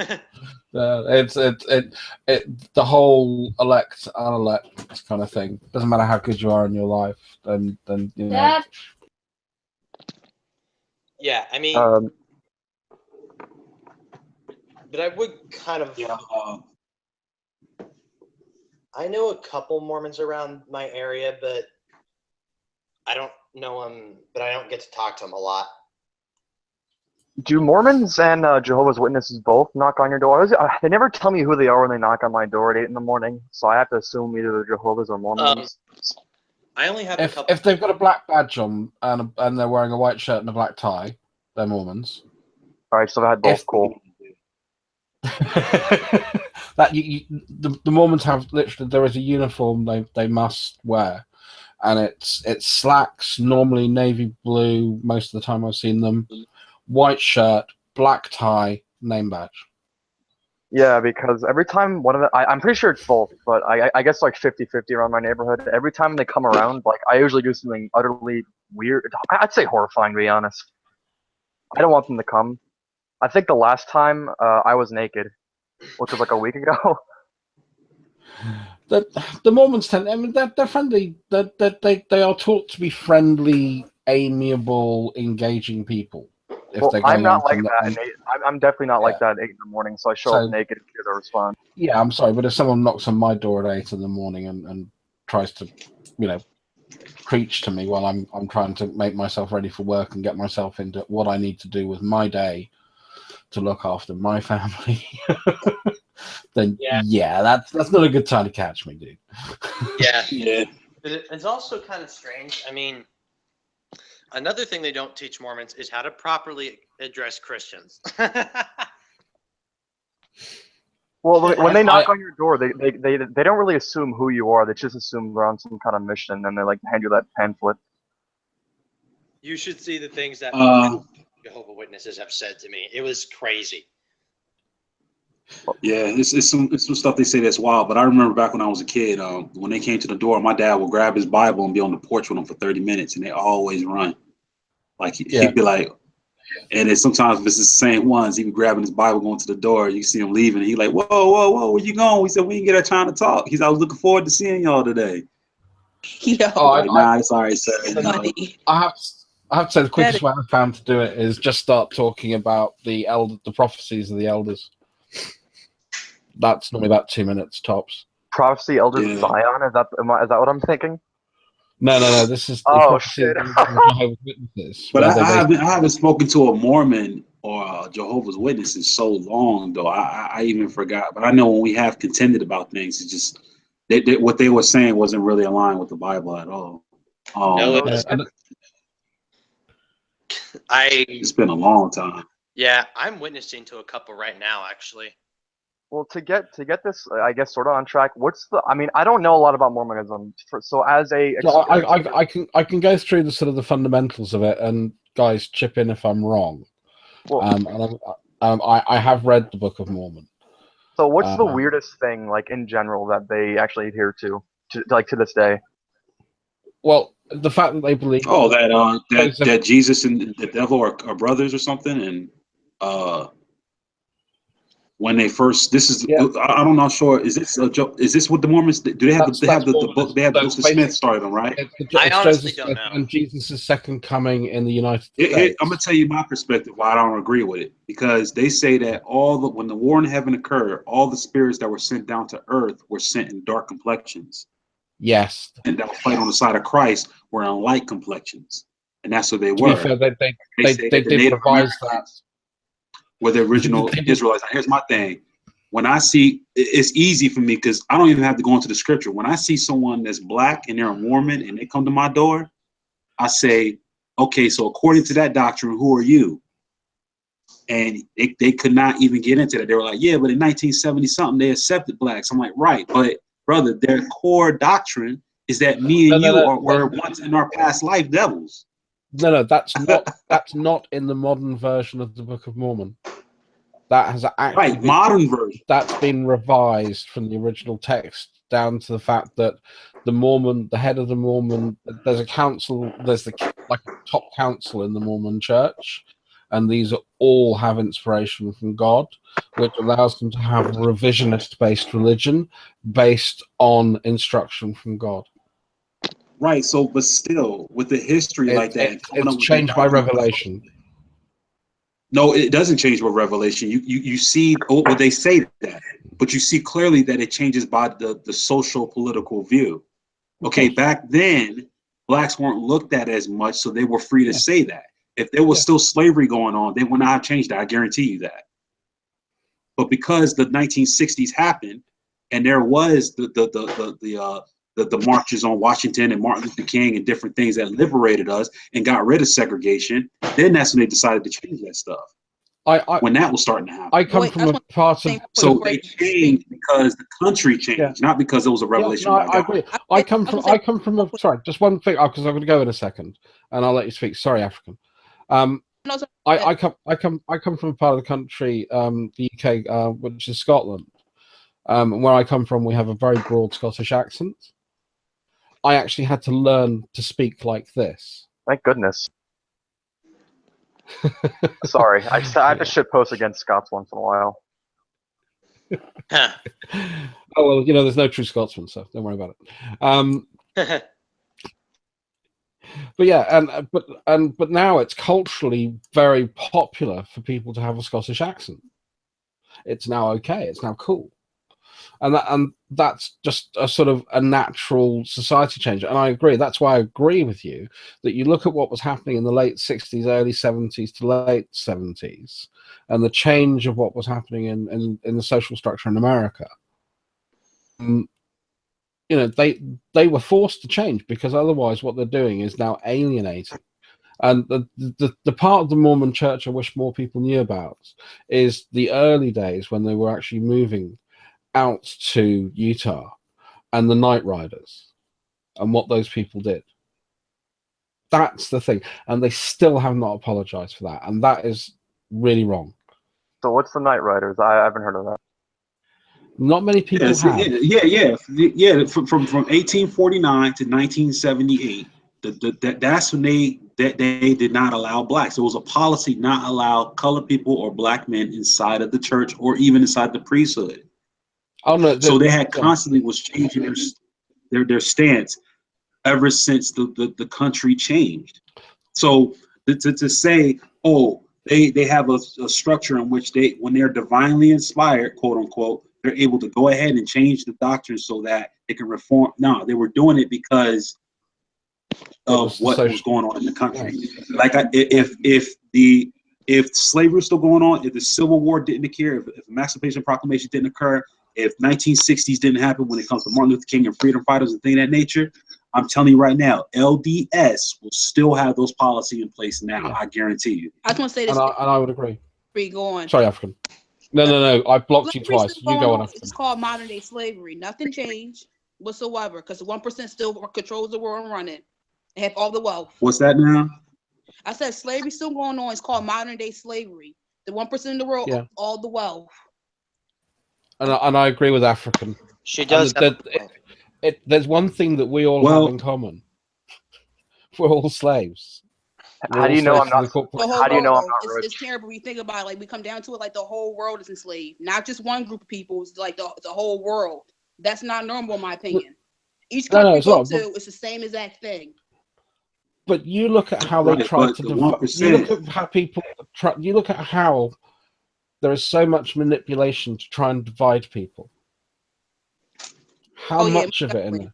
It's the whole elect unelect kind of thing. Doesn't matter how good you are in your life, then you know. Dad? Yeah, I mean, but I would kind of. Yeah. I know a couple Mormons around my area, but I don't know them. But I don't get to talk to them a lot. Do Mormons and Jehovah's Witnesses both knock on your door? They never tell me who they are when they knock on my door at 8 in the morning, so I have to assume either they're Jehovah's or Mormons. I only have a couple. If they've got a black badge on and they're wearing a white shirt and a black tie, they're Mormons. All right, so I had both. Cool. That the Mormons have literally, there is a uniform they must wear, and it's slacks, normally navy blue most of the time I've seen them, white shirt, black tie, name badge. Yeah, because every time one of the, I'm pretty sure it's both, but I guess like 50-50 around my neighborhood. Every time they come around, like I usually do something utterly weird. I'd say horrifying, to be honest. I don't want them to come. I think the last time I was naked, which was like a week ago. The Mormons tend, I mean, they're friendly. They are taught to be friendly, amiable, engaging people. If Well, they're I'm going not on like that. I'm definitely not like that at 8 in the morning, so I show up naked and here to respond. Yeah, I'm sorry, but if someone knocks on my door at 8 in the morning and tries to, preach to me while I'm trying to make myself ready for work and get myself into what I need to do with my day to look after my family, then that's not a good time to catch me, dude. Yeah. But it's also kind of strange. I mean, another thing they don't teach Mormons is how to properly address Christians. Well, when they knock on your door, they don't really assume who you are. They just assume they're on some kind of mission, and they like hand you that pamphlet. You should see the things that Jehovah's Witnesses have said to me. It was crazy. Yeah, it's some stuff they say that's wild. But I remember back when I was a kid, when they came to the door, my dad would grab his Bible and be on the porch with them for 30 minutes, and they always run. Like he'd be like, and then sometimes if it's the same ones, he be grabbing his Bible, going to the door. You see him leaving, and he like, whoa, where you going? We said we didn't get our time to talk. He's, I was looking forward to seeing y'all today. Yo, it's all right, sir. I have to say the quickest way I found to do it is just start talking about the prophecies of the elders. That's normally about 2 minutes tops. Prophecy, elders of Zion. Is that what I'm thinking? No. This is shit. Jehovah's Witnesses. But I haven't spoken to a Mormon or a Jehovah's Witness in so long, though. I even forgot. But I know when we have contended about things, it's just what they were saying wasn't really aligned with the Bible at all. It's been a long time. Yeah, I'm witnessing to a couple right now, actually. Well, to get this, I guess, sort of on track. I mean, I don't know a lot about Mormonism, so as a, I can go through the sort of the fundamentals of it, and guys, chip in if I'm wrong. Well, I have read the Book of Mormon. So, what's the weirdest thing, like in general, that they actually adhere to this day? Well, the fact that they believe that Jesus and the devil are brothers or something, and when they first, I'm not sure. Is this what the Mormons do? They have the book? They have Joseph Smith started them, right? I honestly don't know. And Jesus' second coming in the United States. I'm gonna tell you my perspective why I don't agree with it, because they say that when the war in heaven occurred, all the spirits that were sent down to earth were sent in dark complexions. Yes, and that were fight on the side of Christ were in light complexions, and that's what they were. To be fair, they did revise that. Were the original Israelites. Now, here's my thing. When I see, it's easy for me because I don't even have to go into the scripture. When I see someone that's black and they're a Mormon and they come to my door, I say, okay, so according to that doctrine, who are you? And they could not even get into that. They were like, yeah, but in 1970 something, they accepted blacks. I'm like, right, but brother, their core doctrine is that me and were once in our past life devils. No, that's not in the modern version of the Book of Mormon. That has actually modern version. That's been revised from the original text down to the fact that the head of the Mormon, there's a council, there's the top council in the Mormon church, and these all have inspiration from God, which allows them to have a revisionist-based religion based on instruction from God. Right. So, but still, with the history like that, it's changed by revelation. No, it doesn't change by revelation. You see, they say that, but you see clearly that it changes by the social political view. Okay, back then, blacks weren't looked at as much, so they were free to say that. If there was still slavery going on, they would not have changed that. I guarantee you that. But because the 1960s happened, and there was the marches on Washington and Martin Luther King and different things that liberated us and got rid of segregation, then that's when they decided to change that stuff. when that was starting to happen. I come from a part of so they changed because the country changed, not because it was a revelation. No, I agree. I come from a sorry, just one thing because I'm going to go in a second, and I'll let you speak. Sorry, African. I come from a part of the country, the UK, which is Scotland. Where I come from, we have a very broad Scottish accent. I actually had to learn to speak like this. Thank goodness. Sorry, I have to shit post against Scots once in a while. Huh. Oh well, there's no true Scotsman, so don't worry about it. But yeah, but now it's culturally very popular for people to have a Scottish accent. It's now okay. It's now cool, and that's just a sort of a natural society change. And I agree. That's why I agree with you that you look at what was happening in the late 60s, early 70s to late 70s, and the change of what was happening in the social structure in America. They were forced to change because otherwise what they're doing is now alienating. And the part of the Mormon church I wish more people knew about is the early days when they were actually moving out to Utah and the Night Riders and what those people did. That's the thing. And they still have not apologized for that. And that is really wrong. So what's the Night Riders? I haven't heard of that. Not many people have. Yeah. From 1849 to 1978, that's when they did not allow blacks. It was a policy not allow colored people or black men inside of the church or even inside the priesthood. Oh no! So they had constantly was changing their stance ever since the country changed. So to say, oh, they have a structure in which when they're divinely inspired, quote unquote, they're able to go ahead and change the doctrine so that they can reform. No, they were doing it because of what was going on in the country. Like if slavery was still going on, if the Civil War didn't occur, if the Emancipation Proclamation didn't occur, if 1960s didn't happen when it comes to Martin Luther King and freedom fighters and things of that nature, I'm telling you right now, LDS will still have those policies in place now. I guarantee you. I just want to say this. And I would agree. Go on. Sorry, African. No. I blocked you twice. You go on, African. It's called modern day slavery. Nothing changed whatsoever because the 1% still controls the world and run it. They have all the wealth. What's that now? I said slavery still going on. It's called modern day slavery. The 1% of the world, all the wealth. And I agree with African. She does. There's one thing that we all have in common. We're all slaves. How do you know I'm not? How do you know I'm not rich? It's terrible. We think about it, like we come down to it, like the whole world is enslaved, not just one group of people. It's like the whole world. That's not normal, in my opinion. Each country you go to, it's the same exact thing. But you look at how they try to divide. You look at how people try. You look at how there is so much manipulation to try and divide people. How much of it in there?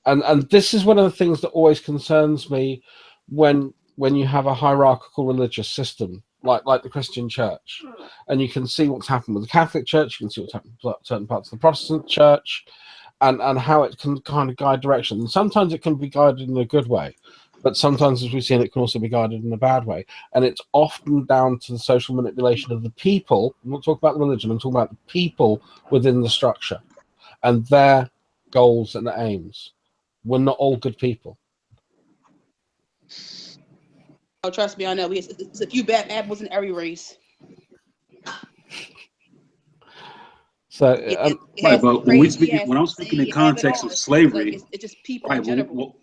And this is one of the things that always concerns me when you have a hierarchical religious system like the Christian church, and you can see what's happened with the Catholic Church, you can see what's happened with certain parts of the Protestant Church, and how it can kind of guide direction. And sometimes it can be guided in a good way, but sometimes, as we've seen, it can also be guided in a bad way. And it's often down to the social manipulation of the people. I'm not talking about the religion, I'm talking about the people within the structure and their goals and aims. We're not all good people. Oh, trust me, I know. It's a few bad apples in every race. So, right, but when I'm speaking in context of slavery, it's just people in general.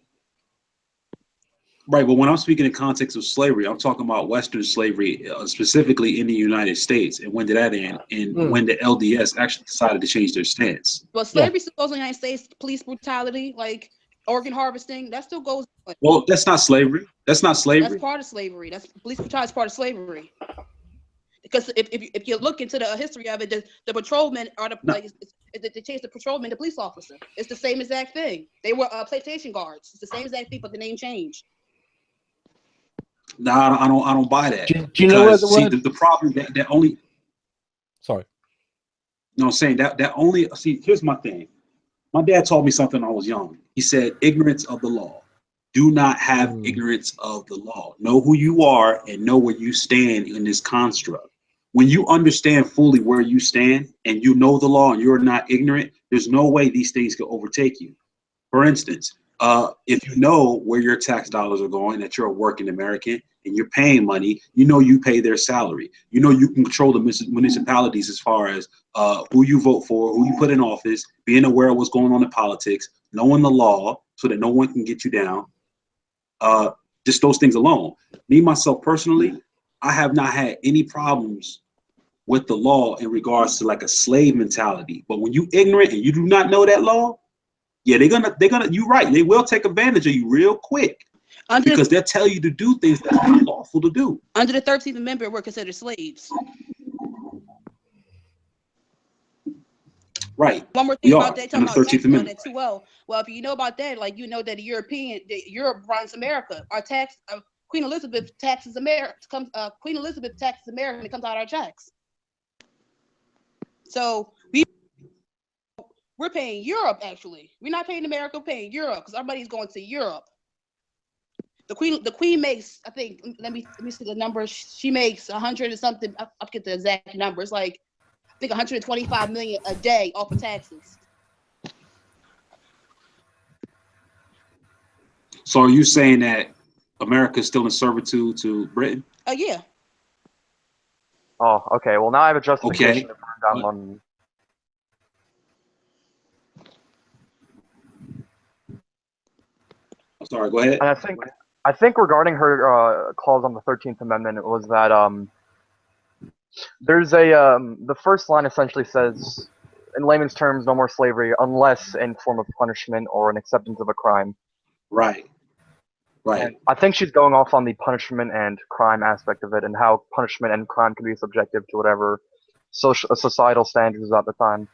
Right, but when I'm speaking in context of slavery, I'm talking about Western slavery, specifically in the United States. And when did that end? And when the LDS actually decided to change their stance. But slavery still goes in the United States. Police brutality, like organ harvesting, that still goes on. Well, that's not slavery. That's not slavery. That's part of slavery. That's police brutality is part of slavery. Because if you look into the history of it, the patrolmen are they changed the patrolman to police officer. It's the same exact thing. They were plantation guards. It's the same exact thing, but the name changed. No, I don't buy that. Do you know where the problem that only? Sorry. No, I'm saying that only. See, here's my thing. My dad taught me something when I was young. He said, "Ignorance of the law. Do not have ignorance of the law. Know who you are and know where you stand in this construct." when you understand fully where you stand and you know the law and you're not ignorant, there's no way these things can overtake you. For instance, if you know where your tax dollars are going, that you're a working American and you're paying money, you know you pay their salary. You know you can control the municipalities as far as who you vote for, who you put in office, being aware of what's going on in politics, knowing the law so that no one can get you down. Just those things alone. Me, myself personally, I have not had any problems with the law in regards to like a slave mentality. But when you ignorant and you do not know that law, yeah, they're gonna. You're right. They will take advantage of you real quick because they'll tell you to do things that's not lawful to do. Under the 13th Amendment, we're considered slaves. Right. One more We thing are about that, talking under the about 13th tax Amendment. that 2.0. Well, if you know about that, like you know that Europe runs America. Our tax, Queen Elizabeth taxes America. Queen Elizabeth taxes America, and it comes out of our checks. So we're paying Europe actually. We're not paying America, we're paying Europe because everybody's going to Europe. The queen makes, I think, let me see the numbers. She makes 100 and something. I'll get the exact numbers. Like I think 125 million a day off of taxes. So are you saying that America is still in servitude to Britain? Yeah. Oh, okay. Well, now I have a justification to burn down London. I'm sorry, go ahead. And I think regarding her clause on the 13th Amendment, it was that there's the first line essentially says, in layman's terms, no more slavery unless in form of punishment or an acceptance of a crime. Right. Right. And I think she's going off on the punishment and crime aspect of it, and how punishment and crime can be subjective to whatever societal standards at the time.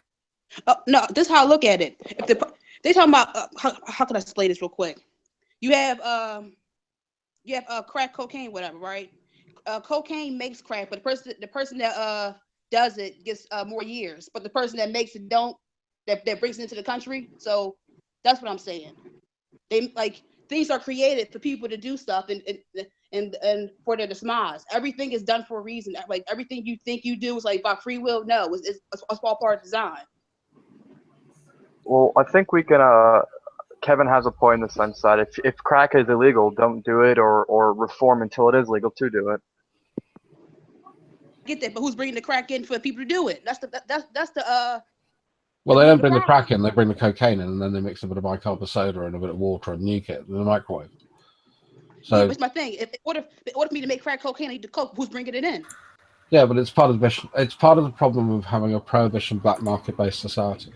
No, this is how I look at it. If they talking about how can I explain this real quick? You have crack cocaine, whatever, right? Cocaine makes crack, but the person that does it gets more years, but the person that makes it don't, that brings it into the country. So that's what I'm saying. They like things are created for people to do stuff and for their demise. Everything is done for a reason. Like everything you think you do is like by free will. No, it's a small part of design. Well, I think we can. Kevin has a point in the sense that if crack is illegal, don't do it, or reform until it is legal to do it. Get that, but who's bringing the crack in for people to do it? That's the. Well, they don't bring the crack in; they bring the cocaine in, and then they mix a bit of bicarb soda and a bit of water and nuke it in the microwave. So that's my thing. In order for me to make crack cocaine, I need the coke. Who's bringing it in? Yeah, but it's part of the problem of having a prohibition black market based society.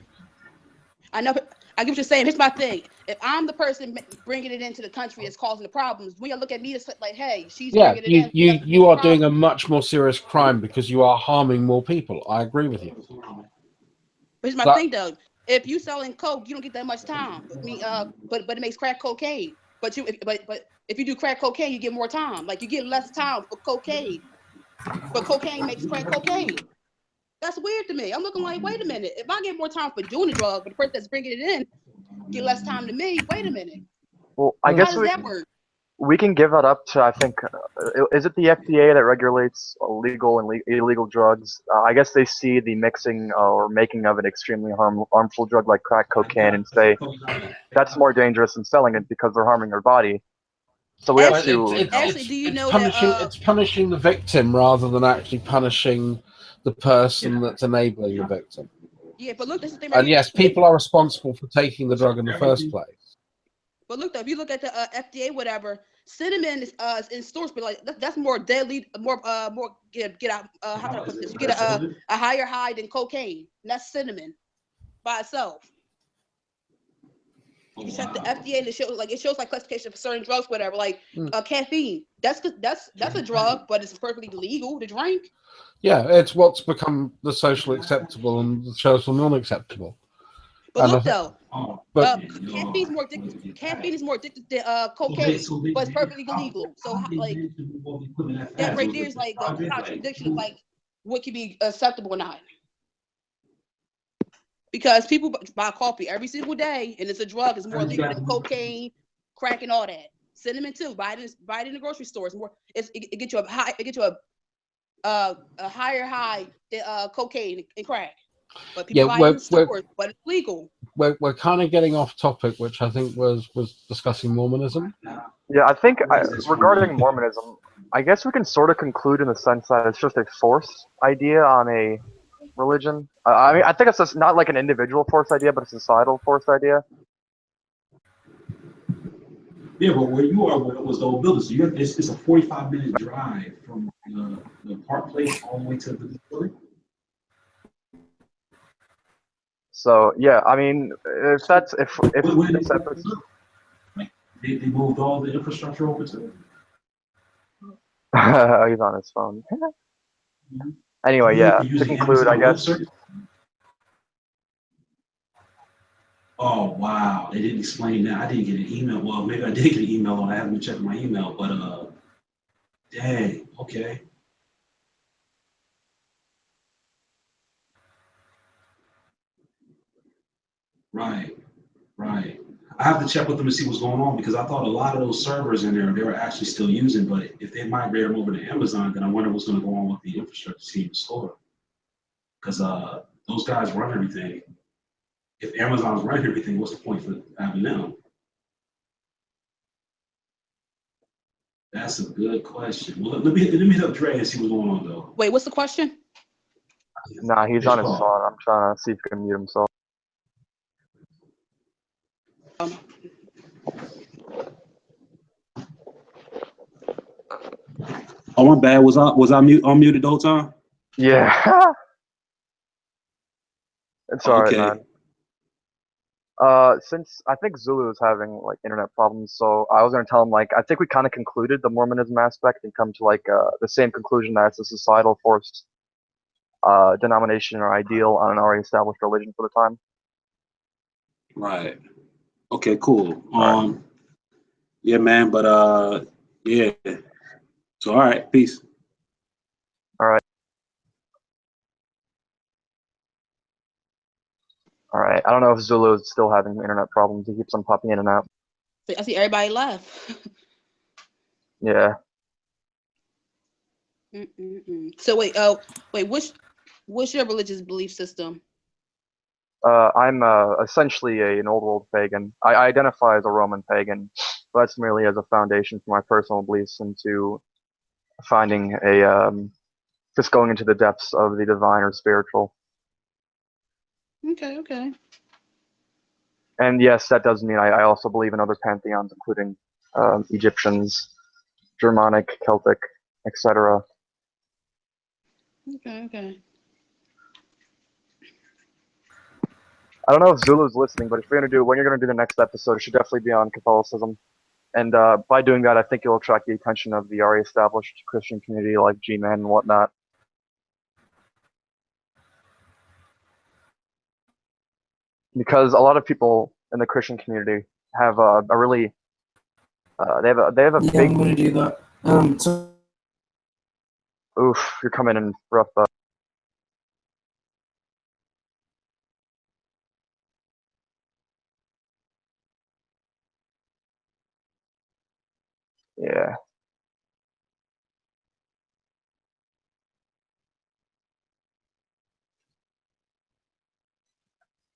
I know. I get what you're saying. Here's my thing. If I'm the person bringing it into the country that's causing the problems, when you look at me, it's like, hey, she's bringing it in. You are doing a much more serious crime because you are harming more people. I agree with you. Here's my thing, though. If you selling coke, you don't get that much time. I mean, but it makes crack cocaine. But if you do crack cocaine, you get more time. Like you get less time for cocaine. But cocaine makes crack cocaine. That's weird to me. I'm looking like, wait a minute. If I get more time for doing the drug, but the person that's bringing it in get less time to me, wait a minute. Well, I guess we can give that up to, I think, is it the FDA that regulates legal and illegal drugs? I guess they see the mixing or making of an extremely harmful drug like crack cocaine and say that's more dangerous than selling it because they're harming their body. So we have to. Actually, do you know it's punishing the victim rather than actually punishing the person that's enabling the victim. Yeah, but look, this is the thing. And yes, people are responsible for taking the drug in the first place. But look, though, if you look at the FDA, whatever, cinnamon is in stores, but like that's more deadly, more get out. How can I put this? You get a higher high than cocaine. And that's cinnamon by itself. You check the FDA and it shows like classification for certain drugs, whatever. Like caffeine, that's a drug, but it's perfectly legal to drink. Yeah, it's what's become the socially acceptable and the social non-acceptable. But look though, caffeine is more addictive than cocaine, but it's perfectly legal. So like that right there is like a contradiction of like what can be acceptable or not. Because people buy coffee every single day, and it's a drug. It's more legal than cocaine, crack, and all that. Cinnamon too. Buy it in the grocery store. It's more. It gets you a high. It gets you a a higher high than cocaine and crack. But people buy it in stores, but it's legal. We're kind of getting off topic, which I think was discussing Mormonism. Yeah, I think regarding Mormonism, I guess we can sort of conclude in the sense that it's just a force idea on a religion. I mean, I think it's just not like an individual force idea, but a societal force idea. Yeah, but where you are was the old building. So it's a 45-minute drive from the Park Place all the way to the building. So yeah, I mean, if this episode, They moved all the infrastructure over to it. he's on his phone. Anyway, yeah. To conclude, I guess. Oh wow, they didn't explain that. I didn't get an email. Well, maybe I did get an email, and I haven't checked my email. But dang, okay. Right. I have to check with them to see what's going on because I thought a lot of those servers in there they were actually still using, but if they migrate them over to Amazon, then I wonder what's going to go on with the infrastructure team in store. Because those guys run everything. If Amazon's running everything, what's the point for having them? That's a good question. Well, let me hit up Dre and see what's going on though. Wait, what's the question? Nah, he's on his phone. I'm trying to see if he can mute himself. Oh, my bad. Was I unmuted the whole time? Yeah. It's alright, man. Since I think Zulu is having like internet problems, so I was gonna tell him like I think we kind of concluded the Mormonism aspect and come to like the same conclusion that it's a societal forced denomination or ideal on an already established religion for the time. Right. Okay. Cool. Right. Yeah, man. But yeah. So all right. Peace. All right. All right. I don't know if Zulu is still having internet problems. He keeps on popping in and out. I see everybody left. Yeah. So wait, what's your religious belief system? I'm essentially an old world pagan. I identify as a Roman pagan, but that's merely as a foundation for my personal beliefs into finding just going into the depths of the divine or spiritual. Okay. And yes, that does mean I also believe in other pantheons, including Egyptians, Germanic, Celtic, etc. Okay. I don't know if Zulu's listening, but when you're gonna do the next episode, it should definitely be on Catholicism. And by doing that, I think you'll attract the attention of the already established Christian community like G-Man and whatnot. Because a lot of people in the Christian community have a really they have a big. I'm gonna do that. Oof, you're coming in rough. Yeah.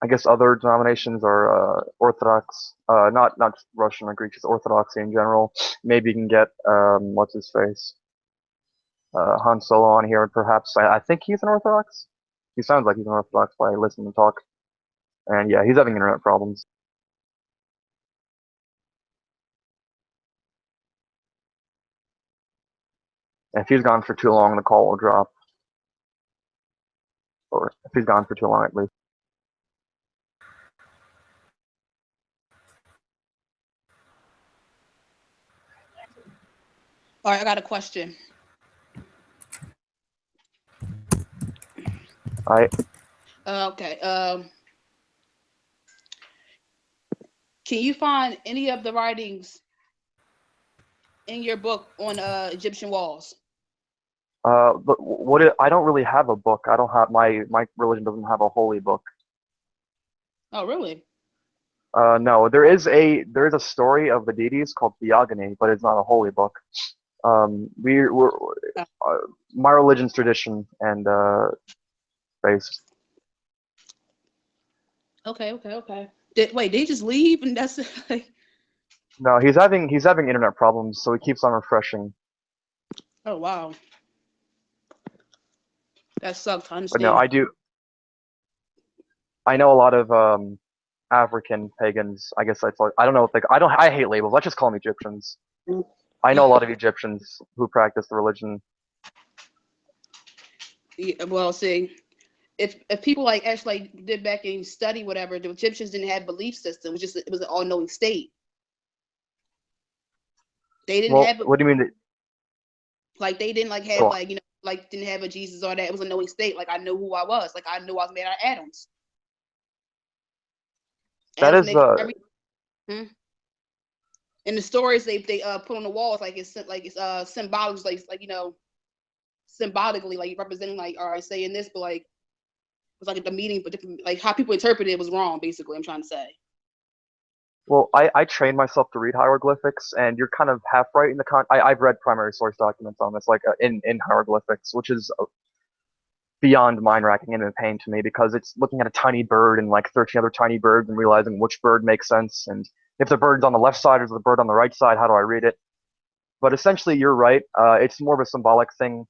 I guess other denominations are Orthodox, not Russian or Greek, just Orthodoxy in general. Maybe you can get what's his face, Han Solo on here, perhaps. I think he's an Orthodox. He sounds like he's an Orthodox by listening to talk. And yeah, he's having internet problems. If he's gone for too long, the call will drop. Or if he's gone for too long, at least. All right, I got a question. All right. Okay. Can you find any of the writings in your book on Egyptian walls? But I don't really have a book. I don't have my religion doesn't have a holy book. Oh, really? No, there is a story of the deities called Theogony, but it's not a holy book. We're my religion's tradition and based. Okay. Did he just leave and that's like? No, he's having internet problems, so he keeps on refreshing. Oh wow, that sucks. I But no, understand. I know a lot of African pagans. I guess I don't know what I hate labels. Let's just call them Egyptians. I know a lot of Egyptians who practice the religion. Yeah, well, see, if people like actually did back and study whatever, the Egyptians didn't have belief system. It was an all-knowing state. They didn't have What do you mean? like they didn't like have like like didn't have a Jesus or that. It was a knowing state. Like I knew who I was. Like I knew I was made out of atoms. That is and the stories they put on the walls like it's symbolic like symbolically like representing like all right saying this but like it was like the meaning but different like how people interpreted it was wrong basically I'm trying to say. Well, I trained myself to read hieroglyphics, and you're kind of half right in the I've read primary source documents on this, like in hieroglyphics, which is beyond mind-racking and a pain to me because it's looking at a tiny bird and like 13 other tiny birds and realizing which bird makes sense, and if the bird's on the left side or the bird on the right side, how do I read it? But essentially, you're right. It's more of a symbolic thing.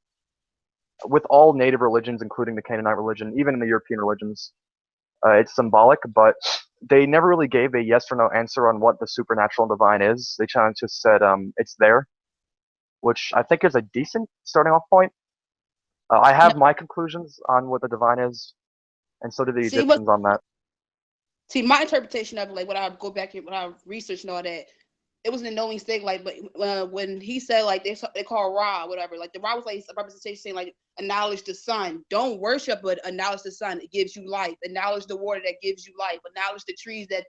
With all native religions, including the Canaanite religion, even in the European religions, it's symbolic, but they never really gave a yes or no answer on what the supernatural and divine is. They kind of just said it's there, which I think is a decent starting off point. I have my conclusions on what the divine is, and so do the Egyptians on that. See, my interpretation of it, like when I go back and when I research and all that, it was an knowing state. Like, but when he said like they call Ra, whatever, like the Ra was like a representation saying like acknowledge the sun, don't worship, but acknowledge the sun. It gives you life. Acknowledge the water that gives you life. Acknowledge the trees that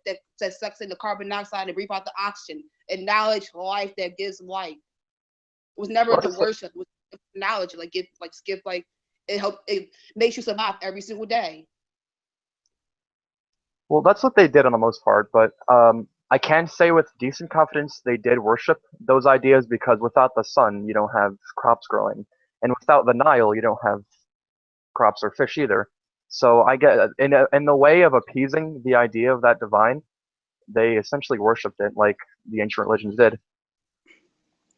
sucks in the carbon dioxide and breathe out the oxygen. Acknowledge life that gives life. It was never to worship. It was acknowledge. Like give like it makes you survive every single day. Well, that's what they did on the most part, but I can say with decent confidence they did worship those ideas because without the sun, you don't have crops growing, and without the Nile, you don't have crops or fish either. So I get in the way of appeasing the idea of that divine, they essentially worshipped it like the ancient religions did.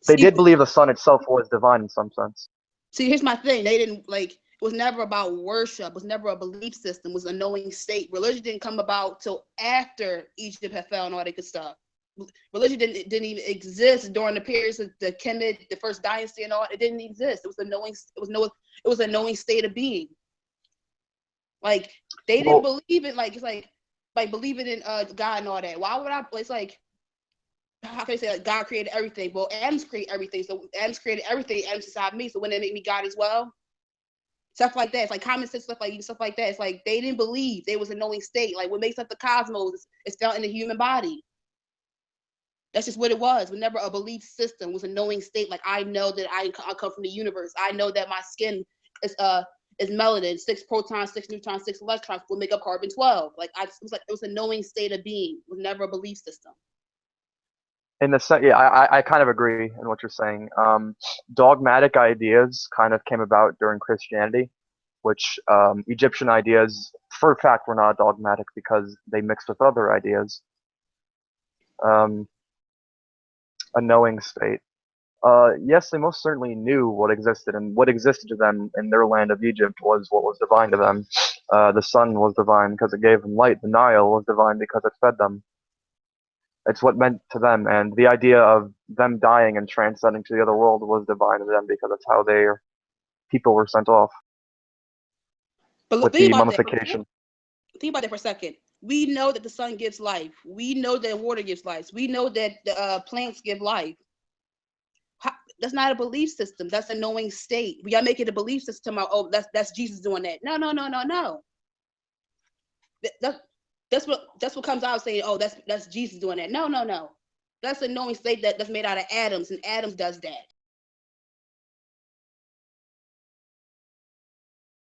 They did believe the sun itself was divine in some sense. See, here's my thing. They didn't like. It was never about worship. It was never a belief system. It was a knowing state. Religion didn't come about till after Egypt had fell and all that good stuff. Religion didn't even exist during the periods of the Kemet, the first dynasty, and all. It didn't exist. It was a knowing. It was a knowing state of being. Like they didn't believe it. Like it's like believing in God and all that. Why would I? It's like how can I say like God created everything? Well, Adam's created everything. So Adam's created everything. Adam's inside me. So wouldn't it make me God as well? Stuff like that. It's like common sense stuff like that. It's like they didn't believe. They was a knowing state. Like what makes up the cosmos is found in the human body. That's just what it was. It was never a belief system. It was a knowing state. Like I know that I come from the universe. I know that my skin is melanin, 6 protons, 6 neutrons, 6 electrons will make up carbon-12. Like it was a knowing state of being. It was never a belief system. I kind of agree in what you're saying. Dogmatic ideas kind of came about during Christianity, which Egyptian ideas, for a fact, were not dogmatic because they mixed with other ideas. A knowing state. Yes, they most certainly knew what existed, and what existed to them in their land of Egypt was what was divine to them. The sun was divine because it gave them light. The Nile was divine because it fed them. It's what meant to them, and the idea of them dying and transcending to the other world was divine to them because that's how their people were sent off. But with the mummification. Think about that for a second. We know that the sun gives life. We know that water gives life. We know that the plants give life. That's not a belief system. That's a knowing state. We gotta make it a belief system. Oh, that's Jesus doing that. No. That's what comes out saying, oh, that's Jesus doing that. No. That's a knowing state that's made out of atoms, and atoms does that.